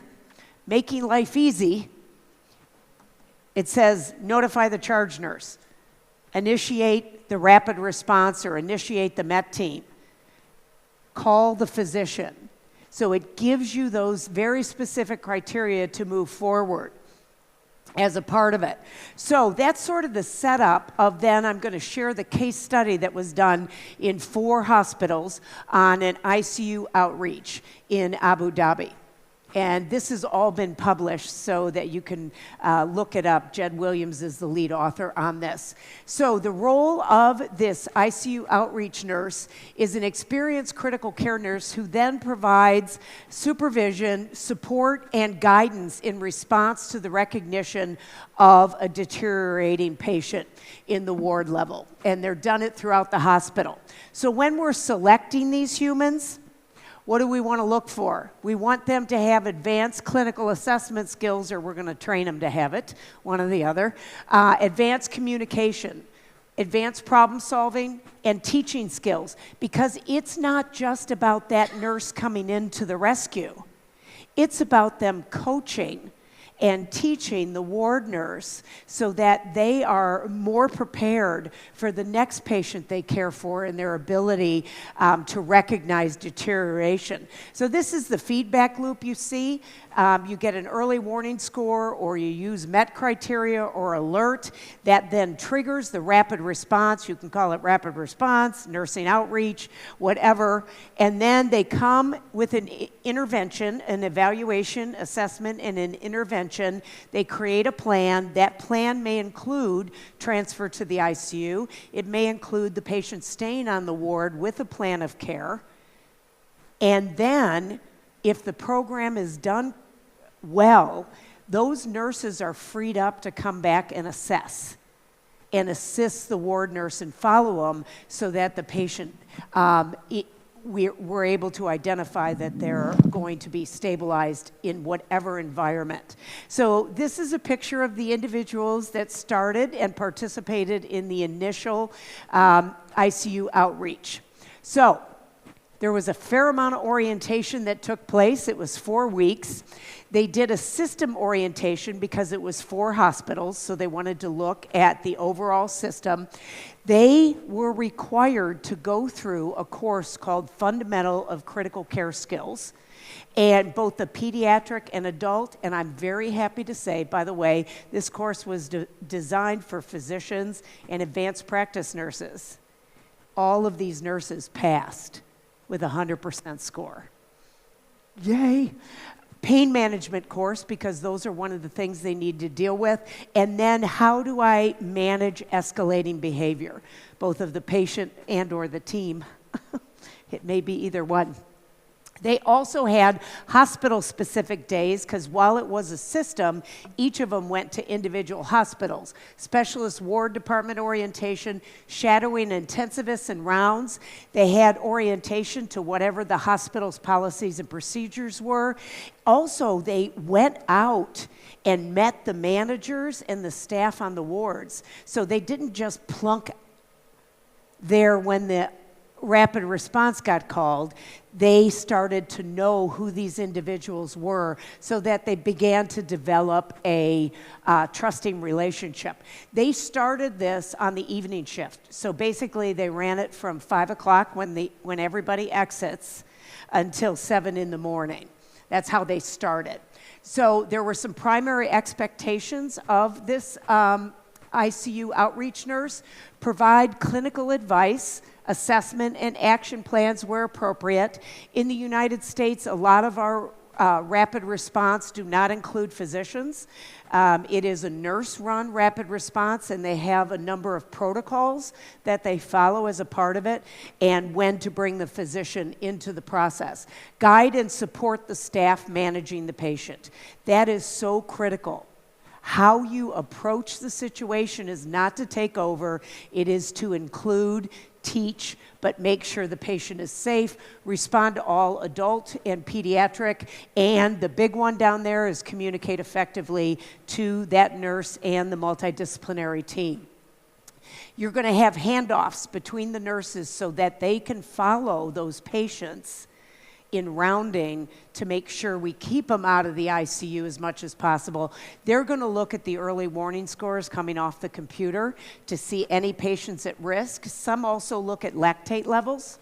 making life easy, it says notify the charge nurse. Initiate the rapid response or initiate the MET team. Call the physician. So it gives you those very specific criteria to move forward as a part of it. So that's sort of the setup of then I'm going to share the case study that was done in 4 hospitals on an ICU outreach in Abu Dhabi. And this has all been published so that you can look it up. Jed Williams is the lead author on this. So the role of this ICU outreach nurse is an experienced critical care nurse who then provides supervision, support, and guidance in response to the recognition of a deteriorating patient in the ward level. And they're done it throughout the hospital. So when we're selecting these humans, what do we want to look for? We want them to have advanced clinical assessment skills, or we're going to train them to have it, one or the other. Advanced communication, advanced problem solving, and teaching skills. Because it's not just about that nurse coming into the rescue. It's about them coaching and teaching the ward nurse so that they are more prepared for the next patient they care for and their ability to recognize deterioration. So this is the feedback loop you see. You get an early warning score, or you use MET criteria or alert that then triggers the rapid response. You can call it rapid response, nursing outreach, whatever. And then they come with an intervention, an evaluation, assessment, and an intervention. They create a plan. That plan may include transfer to the ICU. It may include the patient staying on the ward with a plan of care. And then, if the program is done well, those nurses are freed up to come back and assess and assist the ward nurse and follow them so that the patient, we're able to identify that they're going to be stabilized in whatever environment. So this is a picture of the individuals that started and participated in the initial ICU outreach. So there was a fair amount of orientation that took place. It was 4 weeks. They did a system orientation because it was 4 hospitals, so they wanted to look at the overall system. They were required to go through a course called Fundamental of Critical Care Skills, and both the pediatric and adult, and I'm very happy to say, by the way, this course was designed for physicians and advanced practice nurses. All of these nurses passed with a 100% score. Yay! Pain management course, because those are one of the things they need to deal with. And then how do I manage escalating behavior, both of the patient and or the team? It may be either one. They also had hospital-specific days, because while it was a system, each of them went to individual hospitals. Specialist ward department orientation, shadowing intensivists and rounds. They had orientation to whatever the hospital's policies and procedures were. Also, they went out and met the managers and the staff on the wards. So they didn't just plunk there when the rapid response got called. They started to know who these individuals were so that they began to develop a trusting relationship. They started this on the evening shift. So basically they ran it from 5 o'clock when everybody exits until 7 in the morning. That's how they started. So there were some primary expectations of this ICU outreach nurse: provide clinical advice, assessment, and action plans where appropriate. In the United States, a lot of our rapid response do not include physicians. It is a nurse-run rapid response, and they have a number of protocols that they follow as a part of it, and when to bring the physician into the process. Guide and support the staff managing the patient. That is so critical. How you approach the situation is not to take over. It is to include, teach, but make sure the patient is safe, respond to all adult and pediatric, and the big one down there is communicate effectively to that nurse and the multidisciplinary team. You're going to have handoffs between the nurses so that they can follow those patients in rounding to make sure we keep them out of the ICU as much as possible. They're going to look at the early warning scores coming off the computer to see any patients at risk. Some also look at lactate levels.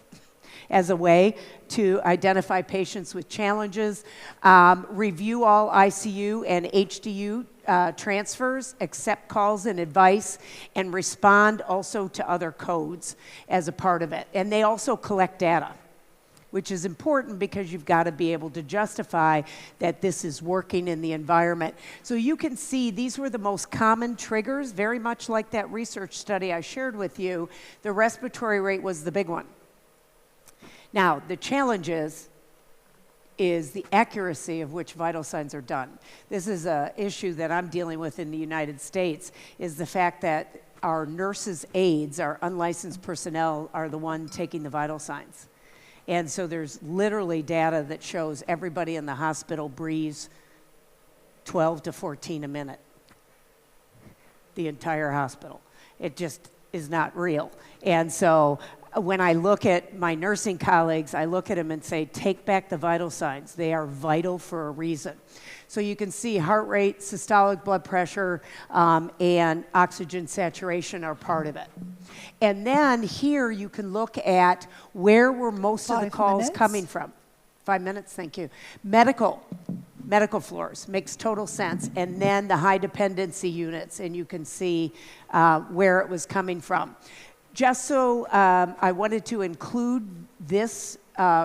as a way to identify patients with challenges, review all ICU and HDU transfers, accept calls and advice, and respond also to other codes as a part of it. And they also collect data, which is important because you've got to be able to justify that this is working in the environment. So you can see these were the most common triggers, very much like that research study I shared with you. The respiratory rate was the big one. Now, the challenge is the accuracy of which vital signs are done. This is an issue that I'm dealing with in the United States, is the fact that our nurses' aides, our unlicensed personnel, are the one taking the vital signs. And so there's literally data that shows everybody in the hospital breathes 12 to 14 a minute. The entire hospital. It just is not real. And so when I look at my nursing colleagues, I look at them and say, take back the vital signs. They are vital for a reason. So you can see heart rate, systolic blood pressure, and oxygen saturation are part of it. And then here you can look at where were most of the calls coming from. 5 minutes, thank you. Medical floors, makes total sense. And then the high dependency units, and you can see where it was coming from. Just so I wanted to include this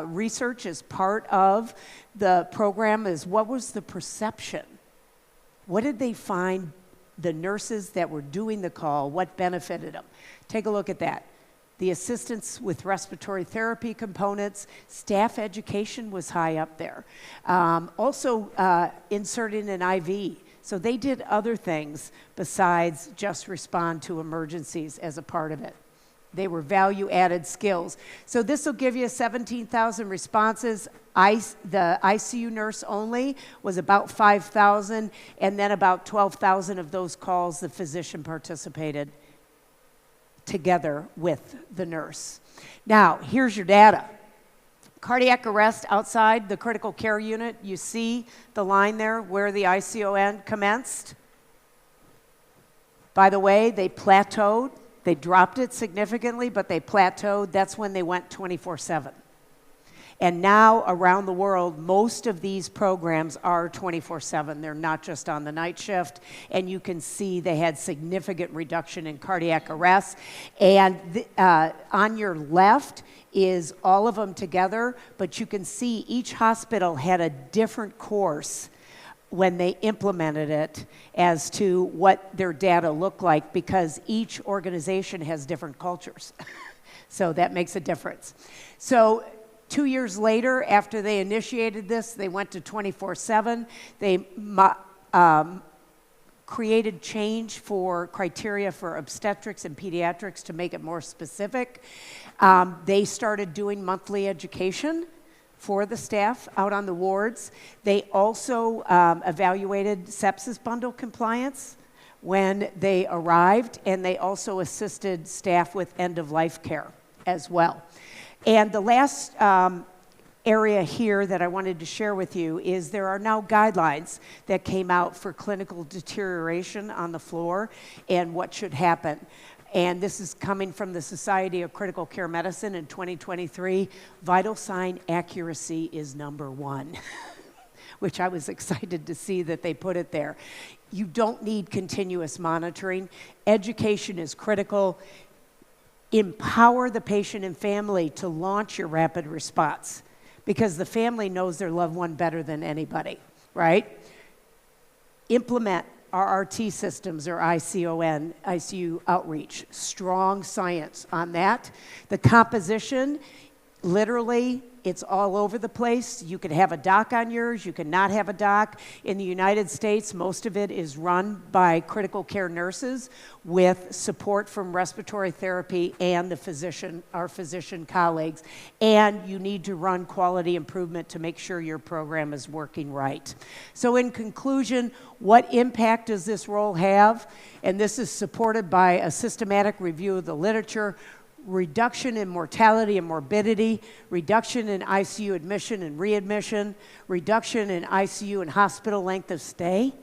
research as part of the program is what was the perception? What did they find the nurses that were doing the call, what benefited them? Take a look at that. The assistance with respiratory therapy components, staff education was high up there. Also inserting an IV. So they did other things besides just respond to emergencies as a part of it. They were value-added skills. So this will give you 17,000 responses. The ICU nurse only was about 5,000, and then about 12,000 of those calls the physician participated together with the nurse. Now, here's your data. Cardiac arrest outside the critical care unit. You see the line there where the ICON commenced. By the way, they plateaued. They dropped it significantly, but they plateaued. That's when they went 24/7. And now around the world, most of these programs are 24/7. They're not just on the night shift. And you can see they had significant reduction in cardiac arrests. And on your left is all of them together, but you can see each hospital had a different course when they implemented it as to what their data looked like, because each organization has different cultures. So that makes a difference. So 2 years later, after they initiated this, they went to 24/7. They created change for criteria for obstetrics and pediatrics to make it more specific. They started doing monthly education for the staff out on the wards. They also evaluated sepsis bundle compliance when they arrived, and they also assisted staff with end-of-life care as well. And the last area here that I wanted to share with you is there are now guidelines that came out for clinical deterioration on the floor and what should happen. And this is coming from the Society of Critical Care Medicine in 2023. Vital sign accuracy is #1, which I was excited to see that they put it there. You don't need continuous monitoring. Education is critical. Empower the patient and family to launch your rapid response, because the family knows their loved one better than anybody, right? Implement RRT systems or ICON, ICU outreach. Strong science on that. The composition, literally, it's all over the place. You could have a doc on yours, you could not have a doc. In the United States, most of it is run by critical care nurses with support from respiratory therapy and the physician, our physician colleagues. And you need to run quality improvement to make sure your program is working right. So in conclusion, what impact does this role have? And this is supported by a systematic review of the literature. Reduction in mortality and morbidity, reduction in ICU admission and readmission, reduction in ICU and hospital length of stay.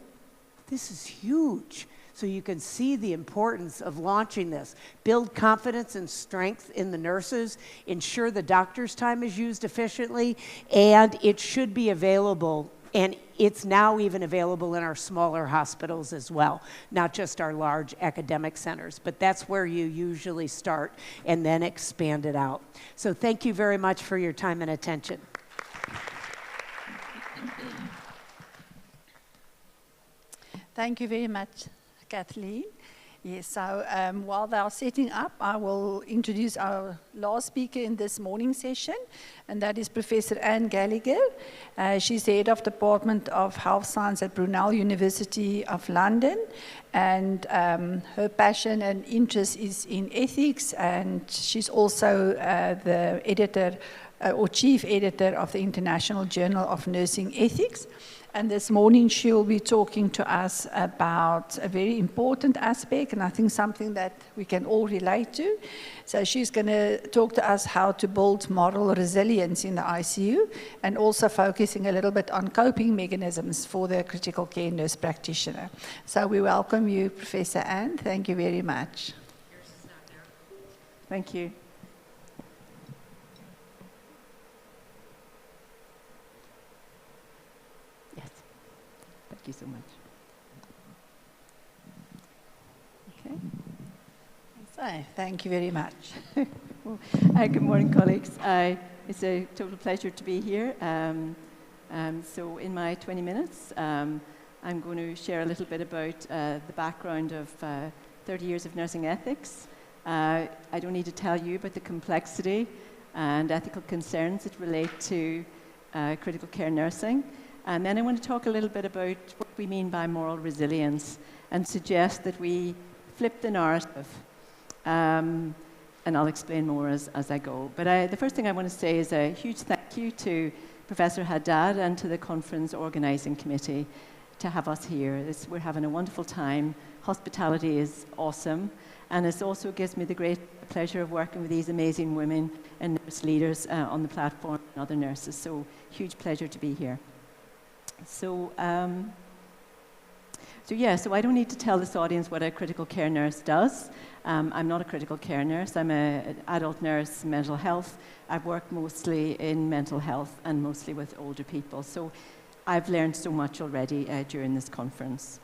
This is huge. so you can see the importance of launching this. Build confidence and strength in the nurses, ensure the doctor's time is used efficiently, and it should be available, and it's now even available in our smaller hospitals as well, not just our large academic centers, but that's where you usually start and then expand it out. So thank you very much for your time and attention. Thank you very much, Kathleen. Yes, so while they are setting up, I will introduce our last speaker in this morning session, and that is Professor Anne Gallagher. She's the head of Department of Health Science at Brunel University of London, and her passion and interest is in ethics, and she's also the editor or chief editor of the International Journal of Nursing Ethics. And this morning she'll be talking to us about a very important aspect, and I think something that we can all relate to. So she's going to talk to us how to build moral resilience in the ICU, and also focusing a little bit on coping mechanisms for the critical care nurse practitioner. So we welcome you, Professor Anne. Thank you very much. Thank you. Thank you so much. Okay. So, thank you very much. Good morning, colleagues. It's a total pleasure to be here. So in my 20 minutes, I'm going to share a little bit about the background of 30 years of nursing ethics. I don't need to tell you about the complexity and ethical concerns that relate to critical care nursing. And then I want to talk a little bit about what we mean by moral resilience and suggest that we flip the narrative. And I'll explain more as I go. But the first thing I want to say is a huge thank you to Professor Haddad and to the conference organising committee to have us here. We're having a wonderful time. Hospitality is awesome. And it also gives me the great pleasure of working with these amazing women and nurse leaders on the platform and other nurses. So huge pleasure to be here. So I don't need to tell this audience what a critical care nurse does. I'm not a critical care nurse. I'm an adult nurse, mental health. I've worked mostly in mental health and mostly with older people. So I've learned so much already during this conference.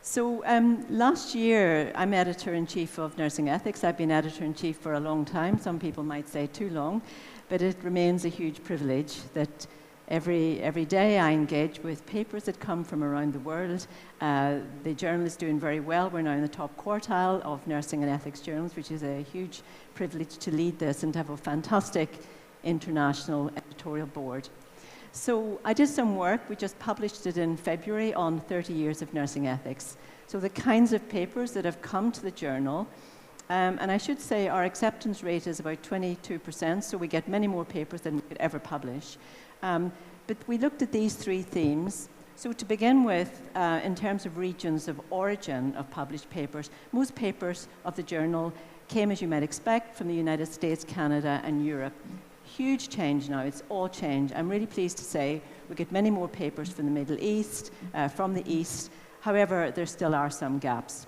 So last year, I'm editor-in-chief of Nursing Ethics. I've been editor-in-chief for a long time. Some people might say too long, but it remains a huge privilege that every day I engage with papers that come from around the world. The journal is doing very well. We're now in the top quartile of nursing and ethics journals, which is a huge privilege to lead this and to have a fantastic international editorial board. So I did some work. We just published it in February on 30 years of nursing ethics. So the kinds of papers that have come to the journal, and I should say our acceptance rate is about 22%, so we get many more papers than we could ever publish. But we looked at these three themes. So to begin with, in terms of regions of origin of published papers, most papers of the journal came, as you might expect, from the United States, Canada, and Europe. Huge change now. It's all change. I'm really pleased to say we get many more papers from the Middle East, from the East. However, there still are some gaps,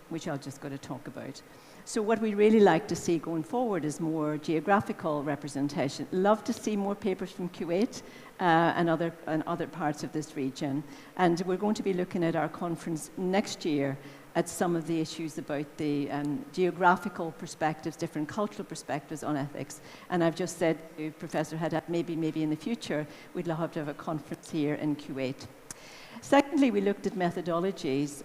which I'll just go to talk about. So what we really like to see going forward is more geographical representation. Love to see more papers from Kuwait and other parts of this region. And we're going to be looking at our conference next year at some of the issues about the geographical perspectives, different cultural perspectives on ethics. And I've just said to Professor Haddad, maybe in the future, we'd love to have a conference here in Kuwait. Secondly, we looked at methodologies.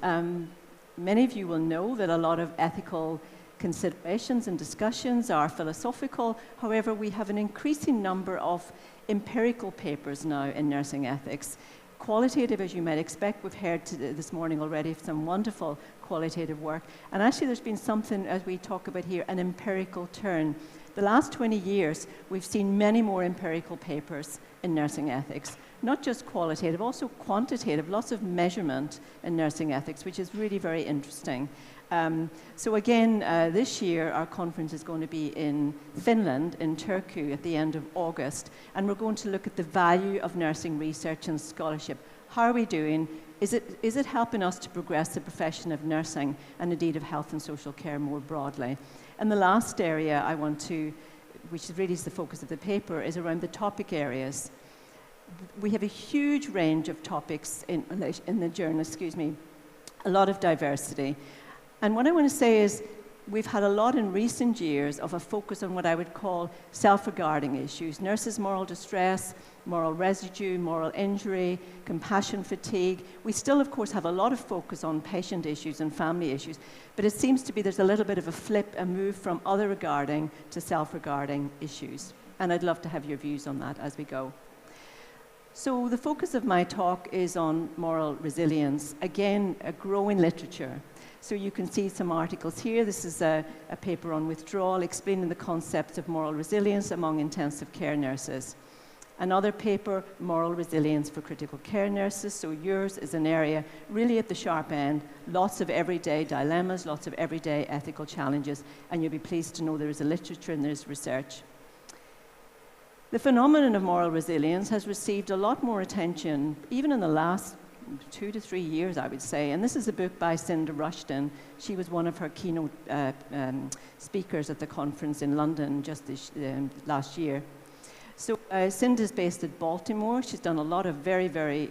Many of you will know that a lot of ethical considerations and discussions are philosophical. However, we have an increasing number of empirical papers now in nursing ethics. Qualitative, as you might expect, we've heard this morning already of some wonderful qualitative work. And actually there's been something, as we talk about here, an empirical turn. The last 20 years, we've seen many more empirical papers in nursing ethics. Not just qualitative, also quantitative, lots of measurement in nursing ethics, which is really very interesting. So again, this year our conference is going to be in Finland, in Turku, at the end of August, and we're going to look at the value of nursing research and scholarship. How are we doing? Is it helping us to progress the profession of nursing and indeed of health and social care more broadly? And the last area I want to, which really is the focus of the paper, is around the topic areas. We have a huge range of topics in the journal, a lot of diversity. And what I want to say is we've had a lot in recent years of a focus on what I would call self-regarding issues: nurses' moral distress, moral residue, moral injury, compassion fatigue. We still, of course, have a lot of focus on patient issues and family issues, but it seems to be there's a little bit of a flip, a move from other regarding to self-regarding issues. And I'd love to have your views on that as we go. So the focus of my talk is on moral resilience, again, a growing literature. So you can see some articles here. This is a paper on withdrawal explaining the concepts of moral resilience among intensive care nurses. Another paper, moral resilience for critical care nurses. So yours is an area really at the sharp end, lots of everyday dilemmas, lots of everyday ethical challenges, and you'll be pleased to know there is a literature and there's research. The phenomenon of moral resilience has received a lot more attention, even in the last 2 to 3 years, I would say. And this is a book by Cinda Rushton. She was one of her keynote speakers at the conference in London just last year. So Cinda is based at Baltimore. She's done a lot of very, very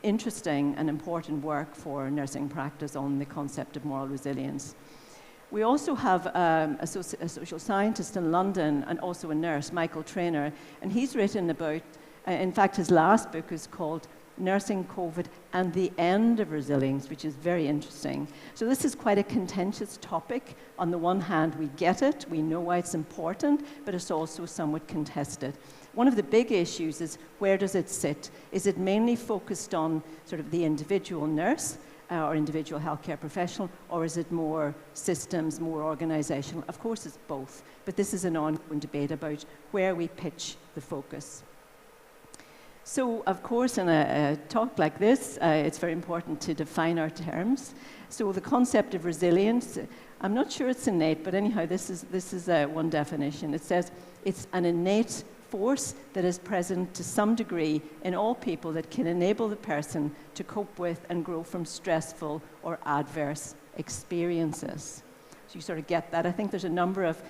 interesting and important work for nursing practice on the concept of moral resilience. We also have a social scientist in London and also a nurse, Michael Traynor, and he's written about, in fact, his last book is called Nursing COVID and the End of Resilience, which is very interesting. So this is quite a contentious topic. On the one hand, we get it, we know why it's important, but it's also somewhat contested. One of the big issues is where does it sit? Is it mainly focused on sort of the individual nurse or individual healthcare professional, or is it more systems, more organizational? Of course it's both, but this is an ongoing debate about where we pitch the focus. So, of course, in a talk like this, it's very important to define our terms. So the concept of resilience, I'm not sure it's innate, but anyhow, this is one definition. It says it's an innate force that is present to some degree in all people that can enable the person to cope with and grow from stressful or adverse experiences. So you sort of get that. I think there's a number of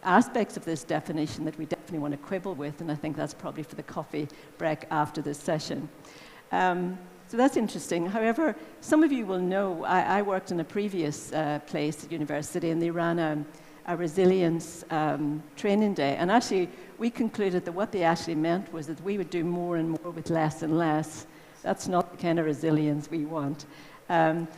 aspects of this definition that we definitely want to quibble with, and I think that's probably for the coffee break after this session. So that's interesting. However, some of you will know, I worked in a previous place at university, and they ran a resilience training day, and actually we concluded that what they actually meant was that we would do more and more with less and less. That's not the kind of resilience we want.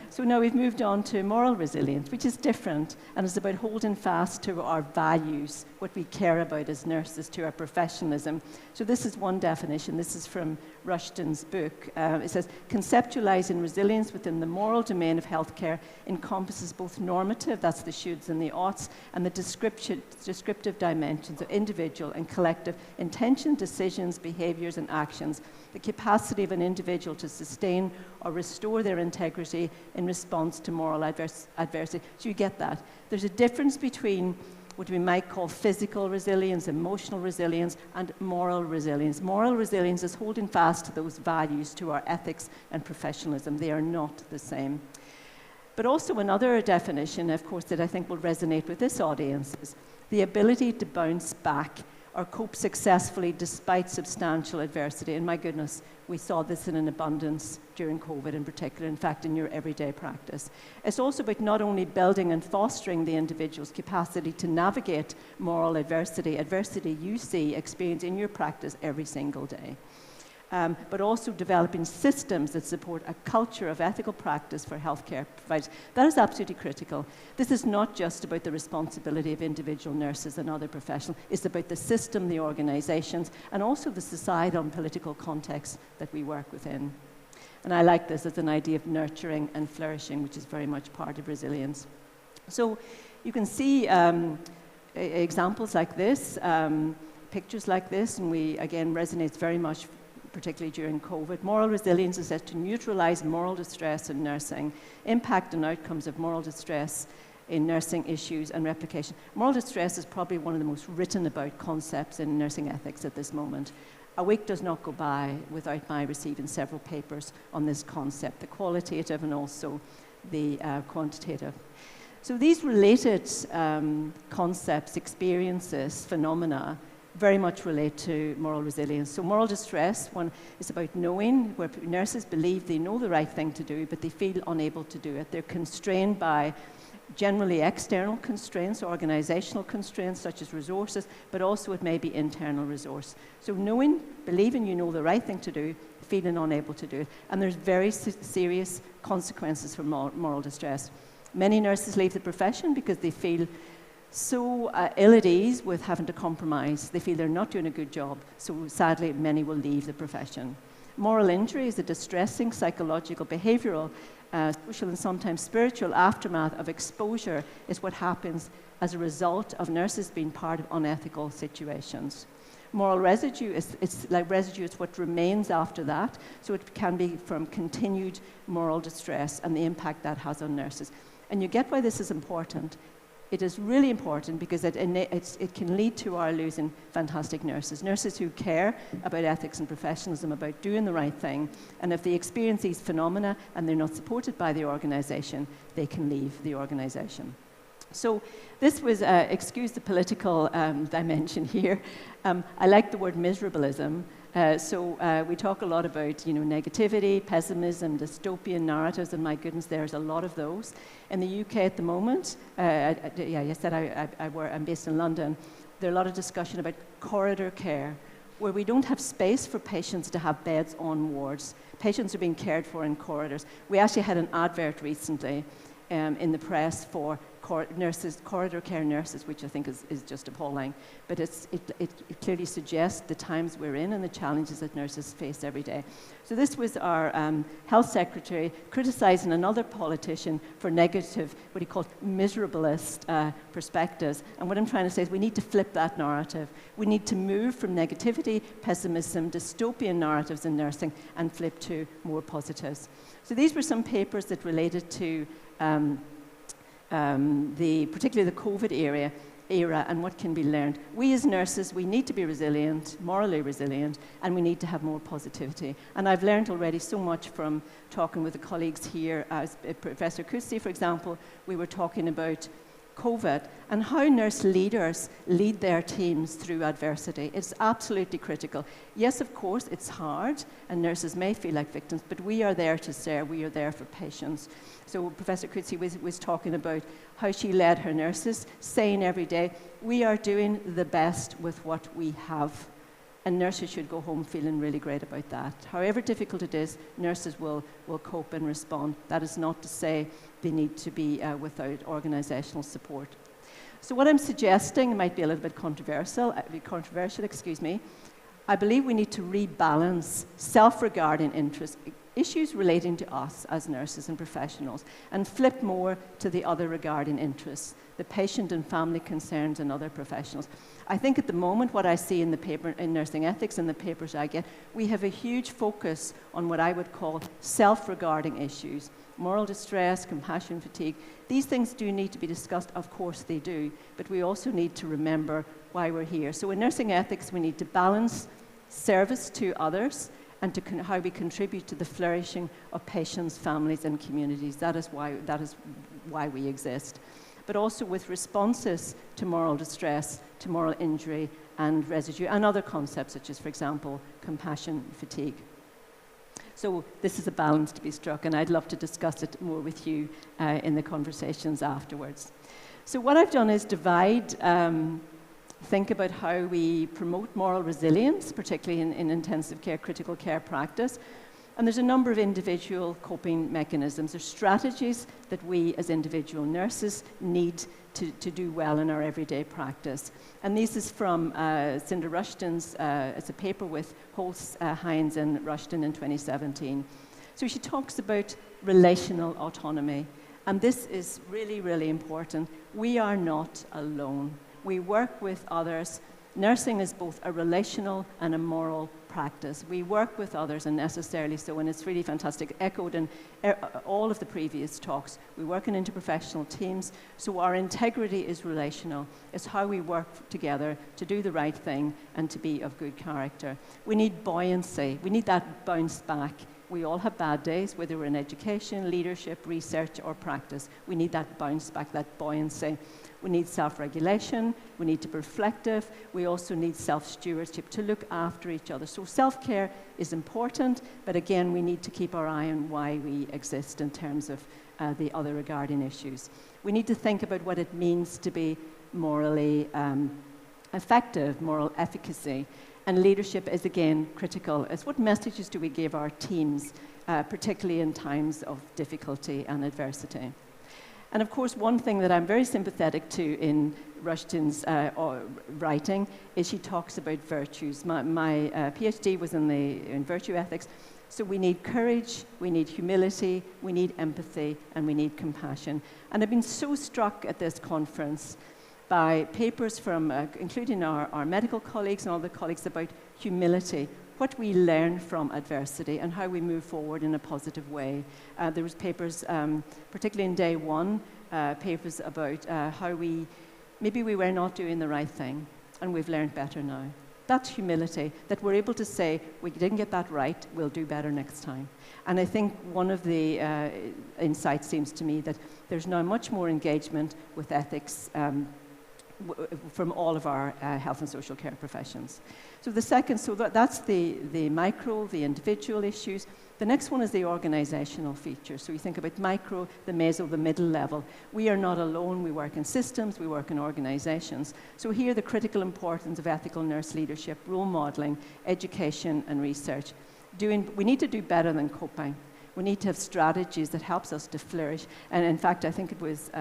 So now we've moved on to moral resilience, which is different, and it's about holding fast to our values, what we care about as nurses, to our professionalism. So this is one definition. This is from Rushton's book. It says, conceptualizing resilience within the moral domain of healthcare encompasses both normative, that's the shoulds and the oughts, and the descriptive dimensions of individual and collective intention, decisions, behaviors, and actions, the capacity of an individual to sustain or restore their integrity in response to moral adversity. So you get that. There's a difference between what we might call physical resilience, emotional resilience, and moral resilience. Moral resilience is holding fast to those values, to our ethics and professionalism. They are not the same. But also another definition, of course, that I think will resonate with this audience is the ability to bounce back or cope successfully despite substantial adversity. And my goodness, we saw this in an abundance during COVID in particular, in fact, in your everyday practice. It's also about not only building and fostering the individual's capacity to navigate moral adversity you see, experience in your practice every single day, but also developing systems that support a culture of ethical practice for healthcare providers. That is absolutely critical. This is not just about the responsibility of individual nurses and other professionals. It's about the system, the organizations, and also the societal and political context that we work within. And I like this as an idea of nurturing and flourishing, which is very much part of resilience. So you can see examples like this, pictures like this, and again, resonates very much particularly during COVID. Moral resilience is said to neutralize moral distress in nursing, impact and outcomes of moral distress in nursing issues and replication. Moral distress is probably one of the most written about concepts in nursing ethics at this moment. a week does not go by without my receiving several papers on this concept, the qualitative and also the quantitative. So these related concepts, experiences, phenomena, very much relate to moral resilience. So moral distress, one is about knowing, where nurses believe they know the right thing to do, but they feel unable to do it. They're constrained by generally external constraints, organizational constraints such as resources, but also it may be internal resource. So knowing, believing you know the right thing to do, feeling unable to do it. And there's very serious consequences for moral distress. Many nurses leave the profession because they feel so ill at ease with having to compromise. They feel they're not doing a good job, so sadly many will leave the profession. Moral injury is a distressing psychological, behavioral, social and sometimes spiritual aftermath of exposure is what happens as a result of nurses being part of unethical situations. Moral residue, it's like residue, it's what remains after that, so it can be from continued moral distress and the impact that has on nurses. And you get why this is important. It is really important because it can lead to our losing fantastic nurses. Nurses who care about ethics and professionalism, about doing the right thing. And if they experience these phenomena and they're not supported by the organisation, they can leave the organisation. So this was, excuse the political dimension here. I like the word miserabilism. We talk a lot about, negativity, pessimism, dystopian narratives, and my goodness, there's a lot of those. In the UK at the moment, I'm based in London, there's a lot of discussion about corridor care, where we don't have space for patients to have beds on wards. Patients are being cared for in corridors. We actually had an advert recently in the press for corridor care nurses, which I think is just appalling. But it clearly suggests the times we're in and the challenges that nurses face every day. So this was our health secretary criticising another politician for negative, what he called miserabilist perspectives. And what I'm trying to say is we need to flip that narrative. We need to move from negativity, pessimism, dystopian narratives in nursing and flip to more positives. So these were some papers that related to particularly the COVID era and what can be learned. We as nurses, we need to be resilient, morally resilient, and we need to have more positivity. And I've learned already so much from talking with the colleagues here. As Professor Coetzee, for example, we were talking about COVID and how nurse leaders lead their teams through adversity. It's absolutely critical. Yes, of course, it's hard, and nurses may feel like victims, but we are there to serve. We are there for patients. So Professor Coetzee was talking about how she led her nurses, saying every day, we are doing the best with what we have. And nurses should go home feeling really great about that. However difficult it is, nurses will cope and respond. That is not to say they need to be without organisational support. So what I'm suggesting might be a little bit controversial, I believe we need to rebalance self-regarding interests, issues relating to us as nurses and professionals, and flip more to the other regarding interests, the patient and family concerns and other professionals. I think at the moment what I see in the paper, in nursing ethics and the papers I get, we have a huge focus on what I would call self-regarding issues. Moral distress, compassion, fatigue. These things do need to be discussed, of course they do, but we also need to remember why we're here. So in nursing ethics we need to balance service to others and to how we contribute to the flourishing of patients, families and communities. That is why we exist. But also with responses to moral distress, to moral injury and residue, and other concepts such as, for example, compassion, fatigue. So this is a balance to be struck, and I'd love to discuss it more with you in the conversations afterwards. So what I've done is think about how we promote moral resilience, particularly in intensive care, critical care practice. And there's a number of individual coping mechanisms. There's strategies that we as individual nurses need to do well in our everyday practice. And this is from Cinda Rushton's, it's a paper with Holtz, Hines and Rushton in 2017. So she talks about relational autonomy. And this is really, really important. We are not alone. We work with others Nursing is both a relational and a moral practice. We work with others, and necessarily so, and it's really fantastic. Echoed in all of the previous talks. We work in interprofessional teams, so our integrity is relational. It's how we work together to do the right thing and to be of good character. We need buoyancy. We need that bounce back. We all have bad days, whether we're in education, leadership, research, or practice. We need that bounce back, that buoyancy. We need self-regulation, we need to be reflective, we also need self-stewardship to look after each other. So self-care is important, but again, we need to keep our eye on why we exist in terms of the other regarding issues. We need to think about what it means to be morally effective, moral efficacy, and leadership is again critical. It's what messages do we give our teams, particularly in times of difficulty and adversity. And of course, one thing that I'm very sympathetic to in Rushton's writing is she talks about virtues. My PhD was in virtue ethics. So we need courage, we need humility, we need empathy, and we need compassion. And I've been so struck at this conference by papers from, including our medical colleagues and all the colleagues about humility, what we learn from adversity and how we move forward in a positive way. There was papers, particularly in day one, papers about how maybe we were not doing the right thing, and we've learned better now. That's humility, that we're able to say, we didn't get that right, we'll do better next time. And I think one of the insights seems to me that there's now much more engagement with ethics from all of our health and social care professions. So the second, that's the micro, the individual issues. The next one is the organizational feature. So you think about micro, the meso, the middle level. We are not alone. We work in systems, we work in organizations. So here the critical importance of ethical nurse leadership, role modeling, education and research. We need to do better than coping. We need to have strategies that helps us to flourish. And in fact, I think it was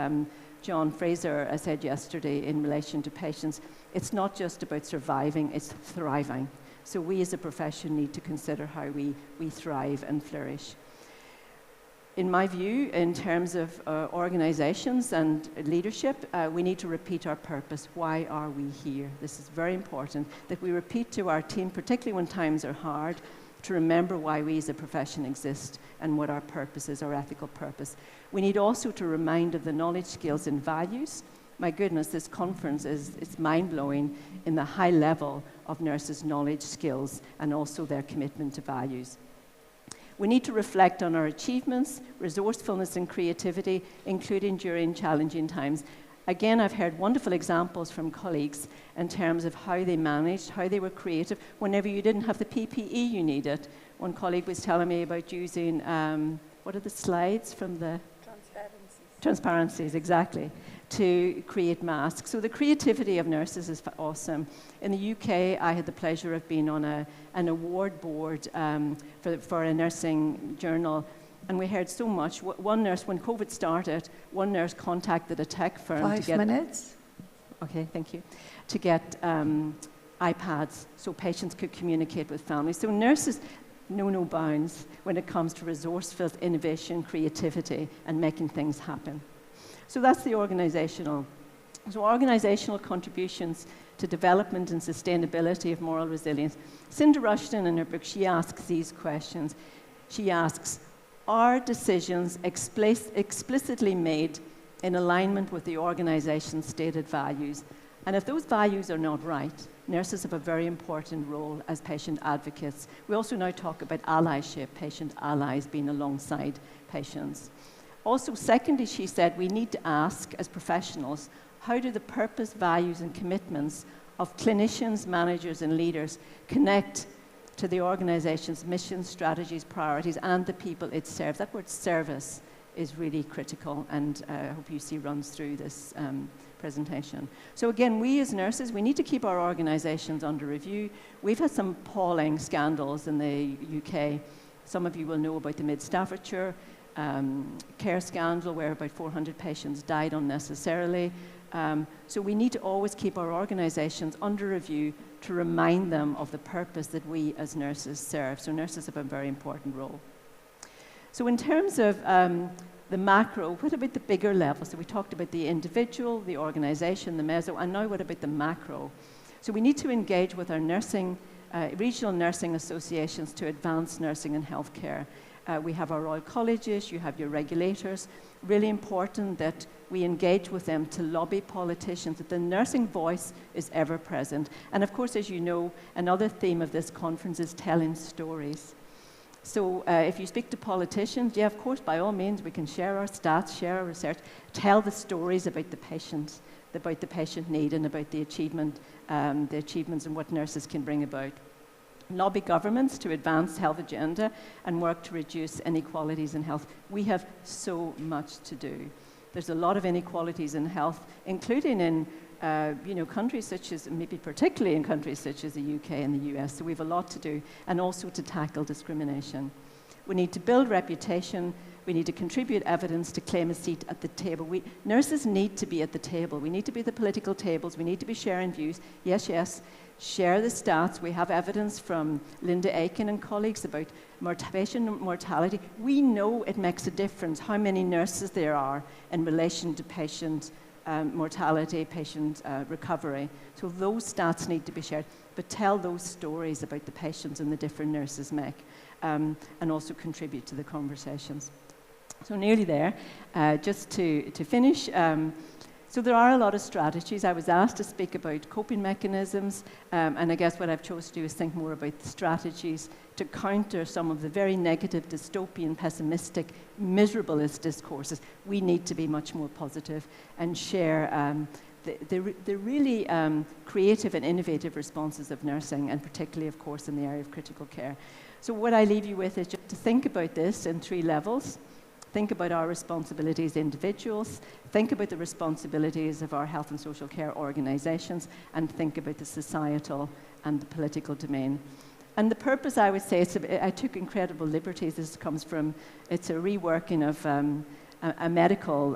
John Fraser said yesterday in relation to patients, it's not just about surviving, it's thriving. So we as a profession need to consider how we thrive and flourish. In my view, in terms of organizations and leadership, we need to repeat our purpose. Why are we here? This is very important, that we repeat to our team, particularly when times are hard, to remember why we as a profession exist and what our purpose is, our ethical purpose. We need also to remind of the knowledge, skills and values. My goodness, this conference it's mind-blowing in the high level of nurses' knowledge, skills and also their commitment to values. We need to reflect on our achievements, resourcefulness and creativity, including during challenging times. Again, I've heard wonderful examples from colleagues in terms of how they managed, how they were creative whenever you didn't have the PPE you needed. One colleague was telling me about using, what are the slides from the? Transparencies, exactly, to create masks. So the creativity of nurses is awesome. In the UK, I had the pleasure of being on an award board for a nursing journal. And we heard so much. One nurse, when COVID started, one nurse contacted a tech firm to get... 5 minutes. Okay, thank you. To get iPads so patients could communicate with families. So nurses know no bounds when it comes to resourceful innovation, creativity, and making things happen. So that's the organizational. So organizational contributions to development and sustainability of moral resilience. Cinda Rushton, in her book, she asks these questions. She asks, are decisions explicitly made in alignment with the organization's stated values? And if those values are not right, nurses have a very important role as patient advocates. We also now talk about allyship, patient allies being alongside patients. Also, secondly, she said, we need to ask as professionals, how do the purpose, values, and commitments of clinicians, managers, and leaders connect to the organization's mission, strategies, priorities, and the people it serves? That word service is really critical, and I hope you see runs through this presentation. So again, we as nurses, we need to keep our organizations under review. We've had some appalling scandals in the UK. Some of you will know about the Mid-Staffordshire care scandal, where about 400 patients died unnecessarily. So we need to always keep our organizations under review to remind them of the purpose that we as nurses serve. So nurses have a very important role. So in terms of the macro, what about the bigger level? So we talked about the individual, the organization, the meso, and now what about the macro? So we need to engage with our nursing, regional nursing associations to advance nursing and healthcare. We have our Royal Colleges, you have your regulators. Really important that we engage with them to lobby politicians, that the nursing voice is ever present. And of course, as you know, another theme of this conference is telling stories. So if you speak to politicians, yeah, of course, by all means, we can share our stats, share our research, tell the stories about the patient need and about the achievements and what nurses can bring about. Lobby governments to advance health agenda and work to reduce inequalities in health. We have so much to do. There's a lot of inequalities in health, including in countries such as, maybe particularly in countries such as the UK and the US. So we have a lot to do, and also to tackle discrimination. We need to build reputation. We need to contribute evidence to claim a seat at the table. Nurses need to be at the table. We need to be at the political tables. We need to be sharing views. Yes, yes. Share the stats. We have evidence from Linda Aiken and colleagues about patient mortality. We know it makes a difference how many nurses there are in relation to patient mortality, patient recovery. So those stats need to be shared, but tell those stories about the patients and the different nurses make, and also contribute to the conversations. So nearly there. Just to finish, so there are a lot of strategies. I was asked to speak about coping mechanisms, and I guess what I've chosen to do is think more about the strategies to counter some of the very negative, dystopian, pessimistic, miserablest discourses. We need to be much more positive and share the really creative and innovative responses of nursing, and particularly, of course, in the area of critical care. So what I leave you with is just to think about this in 3 levels. Think about our responsibilities as individuals, think about the responsibilities of our health and social care organisations, and think about the societal and the political domain. And the purpose, I would say, I took incredible liberties. This comes from, it's a reworking of a medical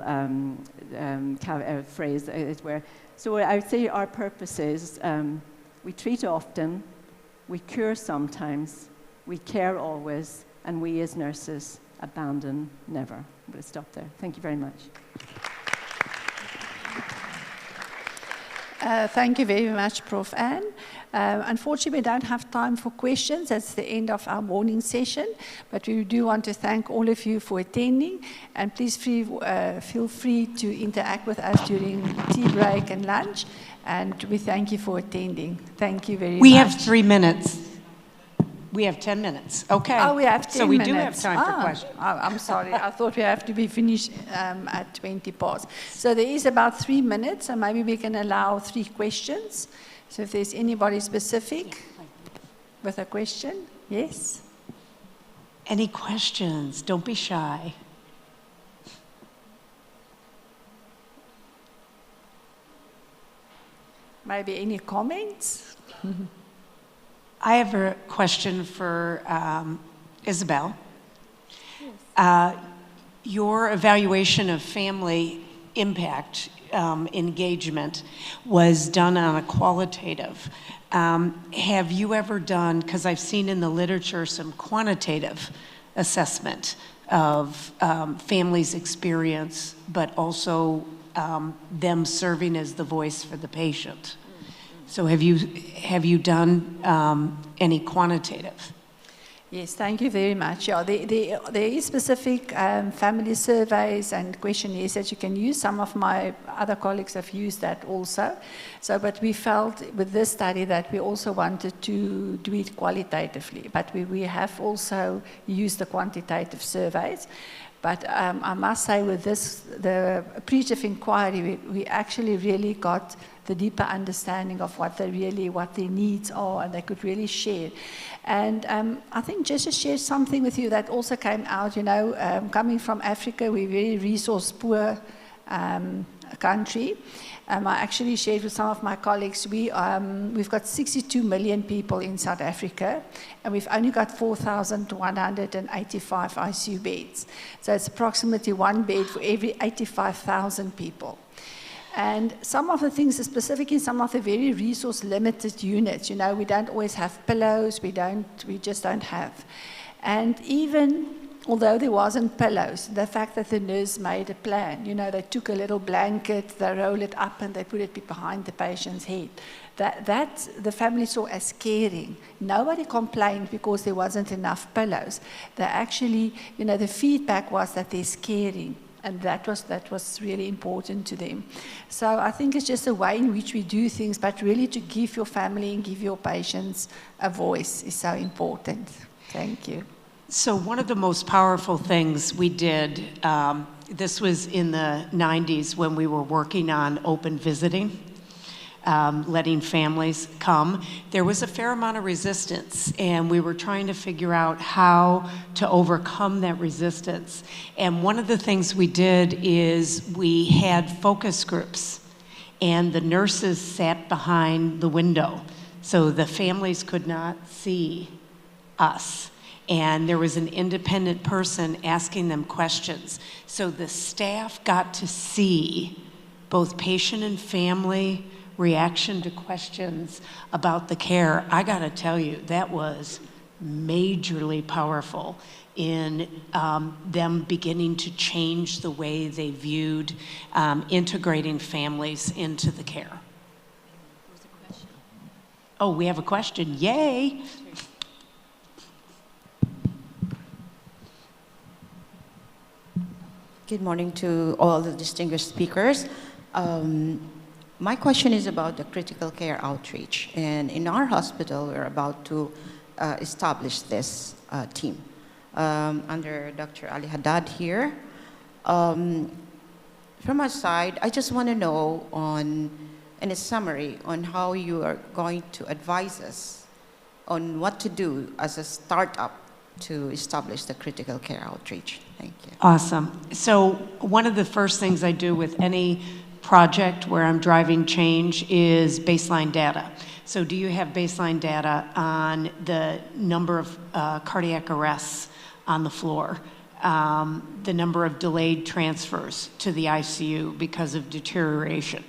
phrase. So I would say our purpose is we treat often, we cure sometimes, we care always, and we as nurses abandon never. I'm going to stop there. Thank you very much. Thank you very much, Prof. Anne. Unfortunately, we don't have time for questions. That's the end of our morning session. But we do want to thank all of you for attending. And please feel free to interact with us during tea break and lunch. And we thank you for attending. Thank you very much. We have 3 minutes. We have 10 minutes. Okay. Oh, we have 10 minutes. So we do have time for questions. I'm sorry. I thought we have to be finished at 20 past. So there is about 3 minutes, and maybe we can allow 3 questions. So if there's anybody specific with a question, yes? Any questions? Don't be shy. Maybe any comments? I have a question for Isabel. Yes. Your evaluation of family impact engagement was done on a qualitative. Have you ever done, because I've seen in the literature some quantitative assessment of families' experience, but also them serving as the voice for the patient? So have you done any quantitative? Yes, thank you very much. Yeah, there is specific family surveys and questionnaires that you can use. Some of my other colleagues have used that also. So, but we felt with this study that we also wanted to do it qualitatively. But we have also used the quantitative surveys. But I must say with this, the appreciative inquiry, we actually really got the deeper understanding of what their needs are, and they could really share. And I think just to share something with you that also came out, coming from Africa, we're a very resource poor country. I actually shared with some of my colleagues, we've got 62 million people in South Africa, and we've only got 4,185 ICU beds. So it's approximately 1 bed for every 85,000 people. And some of the things, specifically in some of the very resource-limited units, we don't always have pillows, we just don't have. And even although there wasn't pillows, the fact that the nurse made a plan, they took a little blanket, they roll it up and they put it behind the patient's head. That the family saw as caring. Nobody complained because there wasn't enough pillows. They actually, the feedback was that there's caring. And that was really important to them. So I think it's just a way in which we do things, but really to give your family and give your patients a voice is so important. Thank you. So one of the most powerful things we did, this was in the 90s when we were working on open visiting, letting families come. There was a fair amount of resistance, and we were trying to figure out how to overcome that resistance. And one of the things we did is we had focus groups, and the nurses sat behind the window, so the families could not see us. And there was an independent person asking them questions. So the staff got to see both patient and family reaction to questions about the care. I gotta tell you, that was majorly powerful in them beginning to change the way they viewed integrating families into the care. Oh, we have a question, yay. Good morning to all the distinguished speakers. My question is about the critical care outreach. And in our hospital, we're about to establish this team under Dr. Ali Haddad here. From our side, I just want to know in a summary on how you are going to advise us on what to do as a startup to establish the critical care outreach. Thank you. Awesome. So one of the first things I do with any project where I'm driving change is baseline data. So do you have baseline data on the number of cardiac arrests on the floor, the number of delayed transfers to the ICU because of deterioration?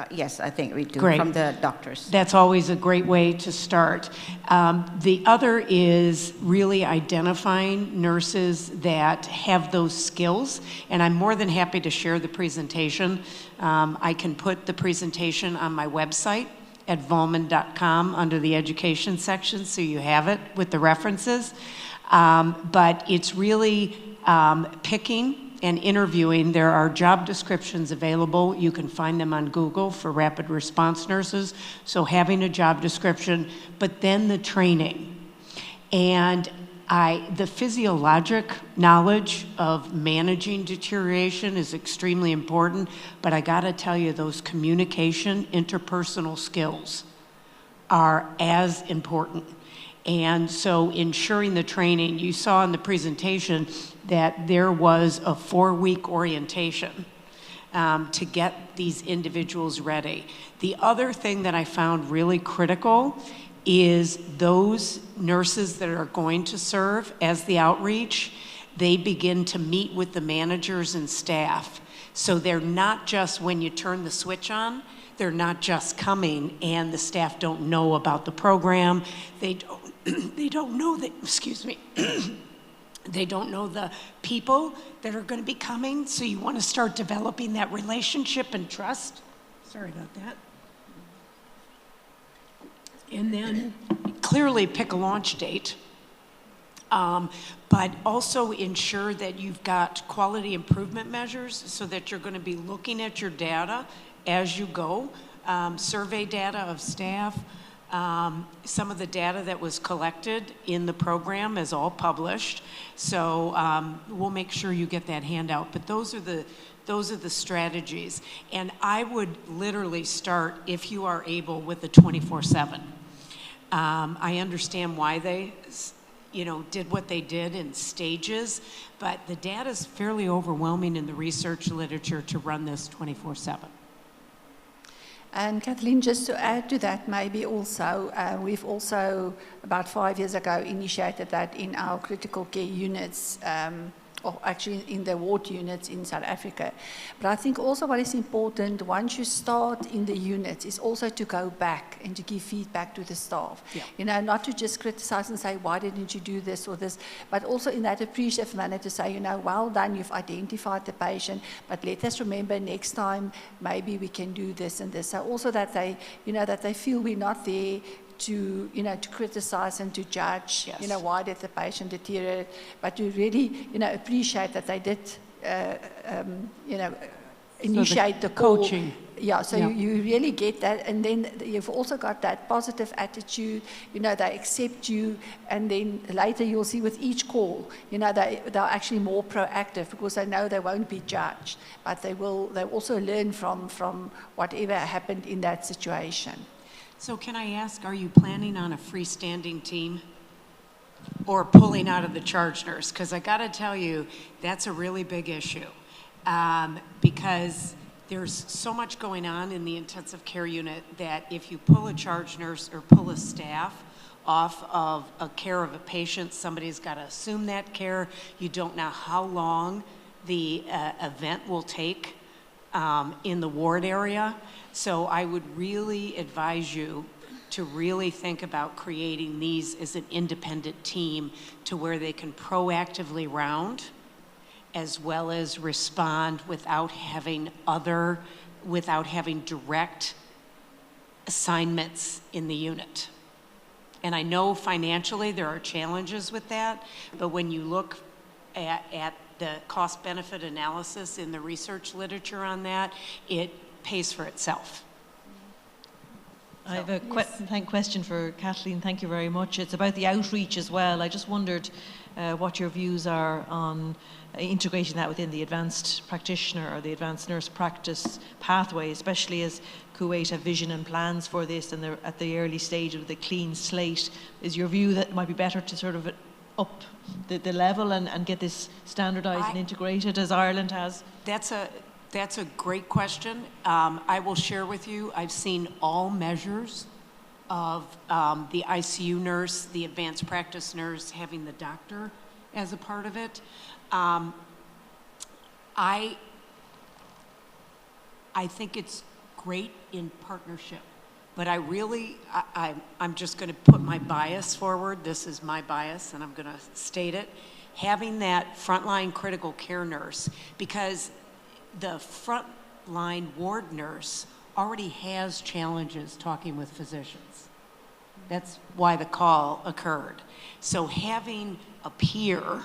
Yes, I think we do. Great. From the doctors. That's always a great way to start. The other is really identifying nurses that have those skills, and I'm more than happy to share the presentation. I can put the presentation on my website at Volman.com under the education section, so you have it with the references. But it's really picking and interviewing. There are job descriptions available. You can find them on Google for rapid response nurses. So having a job description, but then the training. And the physiologic knowledge of managing deterioration is extremely important, but I gotta tell you, those communication, interpersonal skills are as important. And so ensuring the training, you saw in the presentation that there was a 4-week orientation to get these individuals ready. The other thing that I found really critical is those nurses that are going to serve as the outreach, they begin to meet with the managers and staff. So they're not just, when you turn the switch on, they're not just coming and the staff don't know about the program. They don't know that, excuse me, they don't know the people that are going to be coming, so you want to start developing that relationship and trust. Sorry about that. And then clearly pick a launch date, but also ensure that you've got quality improvement measures so that you're going to be looking at your data as you go, survey data of staff. Some of the data that was collected in the program is all published, so we'll make sure you get that handout. But those are the strategies, and I would literally start, if you are able, with the 24/7. I understand why they, did what they did in stages, but the data is fairly overwhelming in the research literature to run this 24/7. And Kathleen, just to add to that, maybe also, we've also, about 5 years ago, initiated that in our critical care units or actually in the ward units in South Africa. But I think also what is important once you start in the units is also to go back and to give feedback to the staff. Yeah. You know, not to just criticize and say, why didn't you do this or this, but also in that appreciative manner to say, you know, well done, you've identified the patient, but let us remember next time maybe we can do this and this. So also that they, you know, that they feel we're not there to, you know, to criticize and to judge, Yes. you know, why did the patient deteriorate, but to really, you know, appreciate that they did, you know, initiate the call. coaching. Yeah, so Yeah. you really get that, and then you've also got that positive attitude, you know, they accept you, and then later you'll see with each call, you know, they're actually more proactive because they know they won't be judged, but they'll also learn from whatever happened in that situation. So can I ask, are you planning on a freestanding team or pulling out of the charge nurse? Because I got to tell you, that's a really big issue because there's so much going on in the intensive care unit that if you pull a charge nurse or pull a staff off of a care of a patient, somebody's got to assume that care. You don't know how long the event will take in the ward area. So I would really advise you to really think about creating these as an independent team to where they can proactively round as well as respond without having direct assignments in the unit. And I know financially there are challenges with that, but when you look at the cost-benefit analysis in the research literature on that, it pays for itself. I have a question for Kathleen. Thank you very much. It's about the outreach as well. I just wondered what your views are on integrating that within the advanced practitioner or the advanced nurse practice pathway, especially as Kuwait have vision and plans for this and they're at the early stage of the clean slate. Is your view that it might be better to sort of up the level and get this standardized and integrated as Ireland has? That's a great question. I will share with you, I've seen all measures of the ICU nurse, the advanced practice nurse, having the doctor as a part of it. I think it's great in partnership, but I'm just going to put my bias forward. This is my bias, and I'm going to state it. Having that frontline critical care nurse, because the frontline ward nurse already has challenges talking with physicians. That's why the call occurred. So having a peer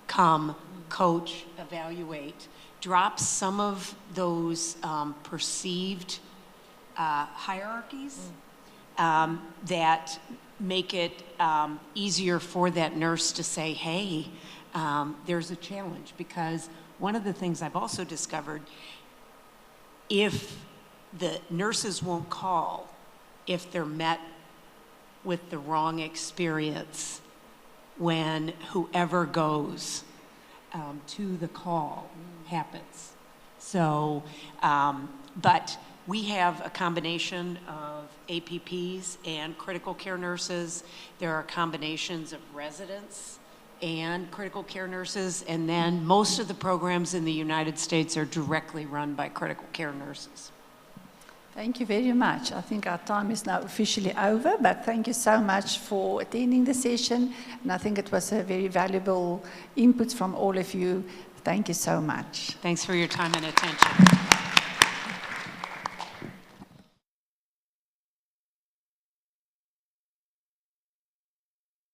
come, coach, evaluate, drops some of those perceived hierarchies that make it easier for that nurse to say, hey, there's a challenge. Because one of the things I've also discovered, if the nurses won't call if they're met with the wrong experience when whoever goes to the call happens. So, but we have a combination of APPs and critical care nurses. There are combinations of residents and critical care nurses, and then most of the programs in the United States are directly run by critical care nurses. Thank you very much. I think our time is now officially over, but thank you so much for attending the session, and I think it was a very valuable input from all of you. Thank you so much. Thanks for your time and attention.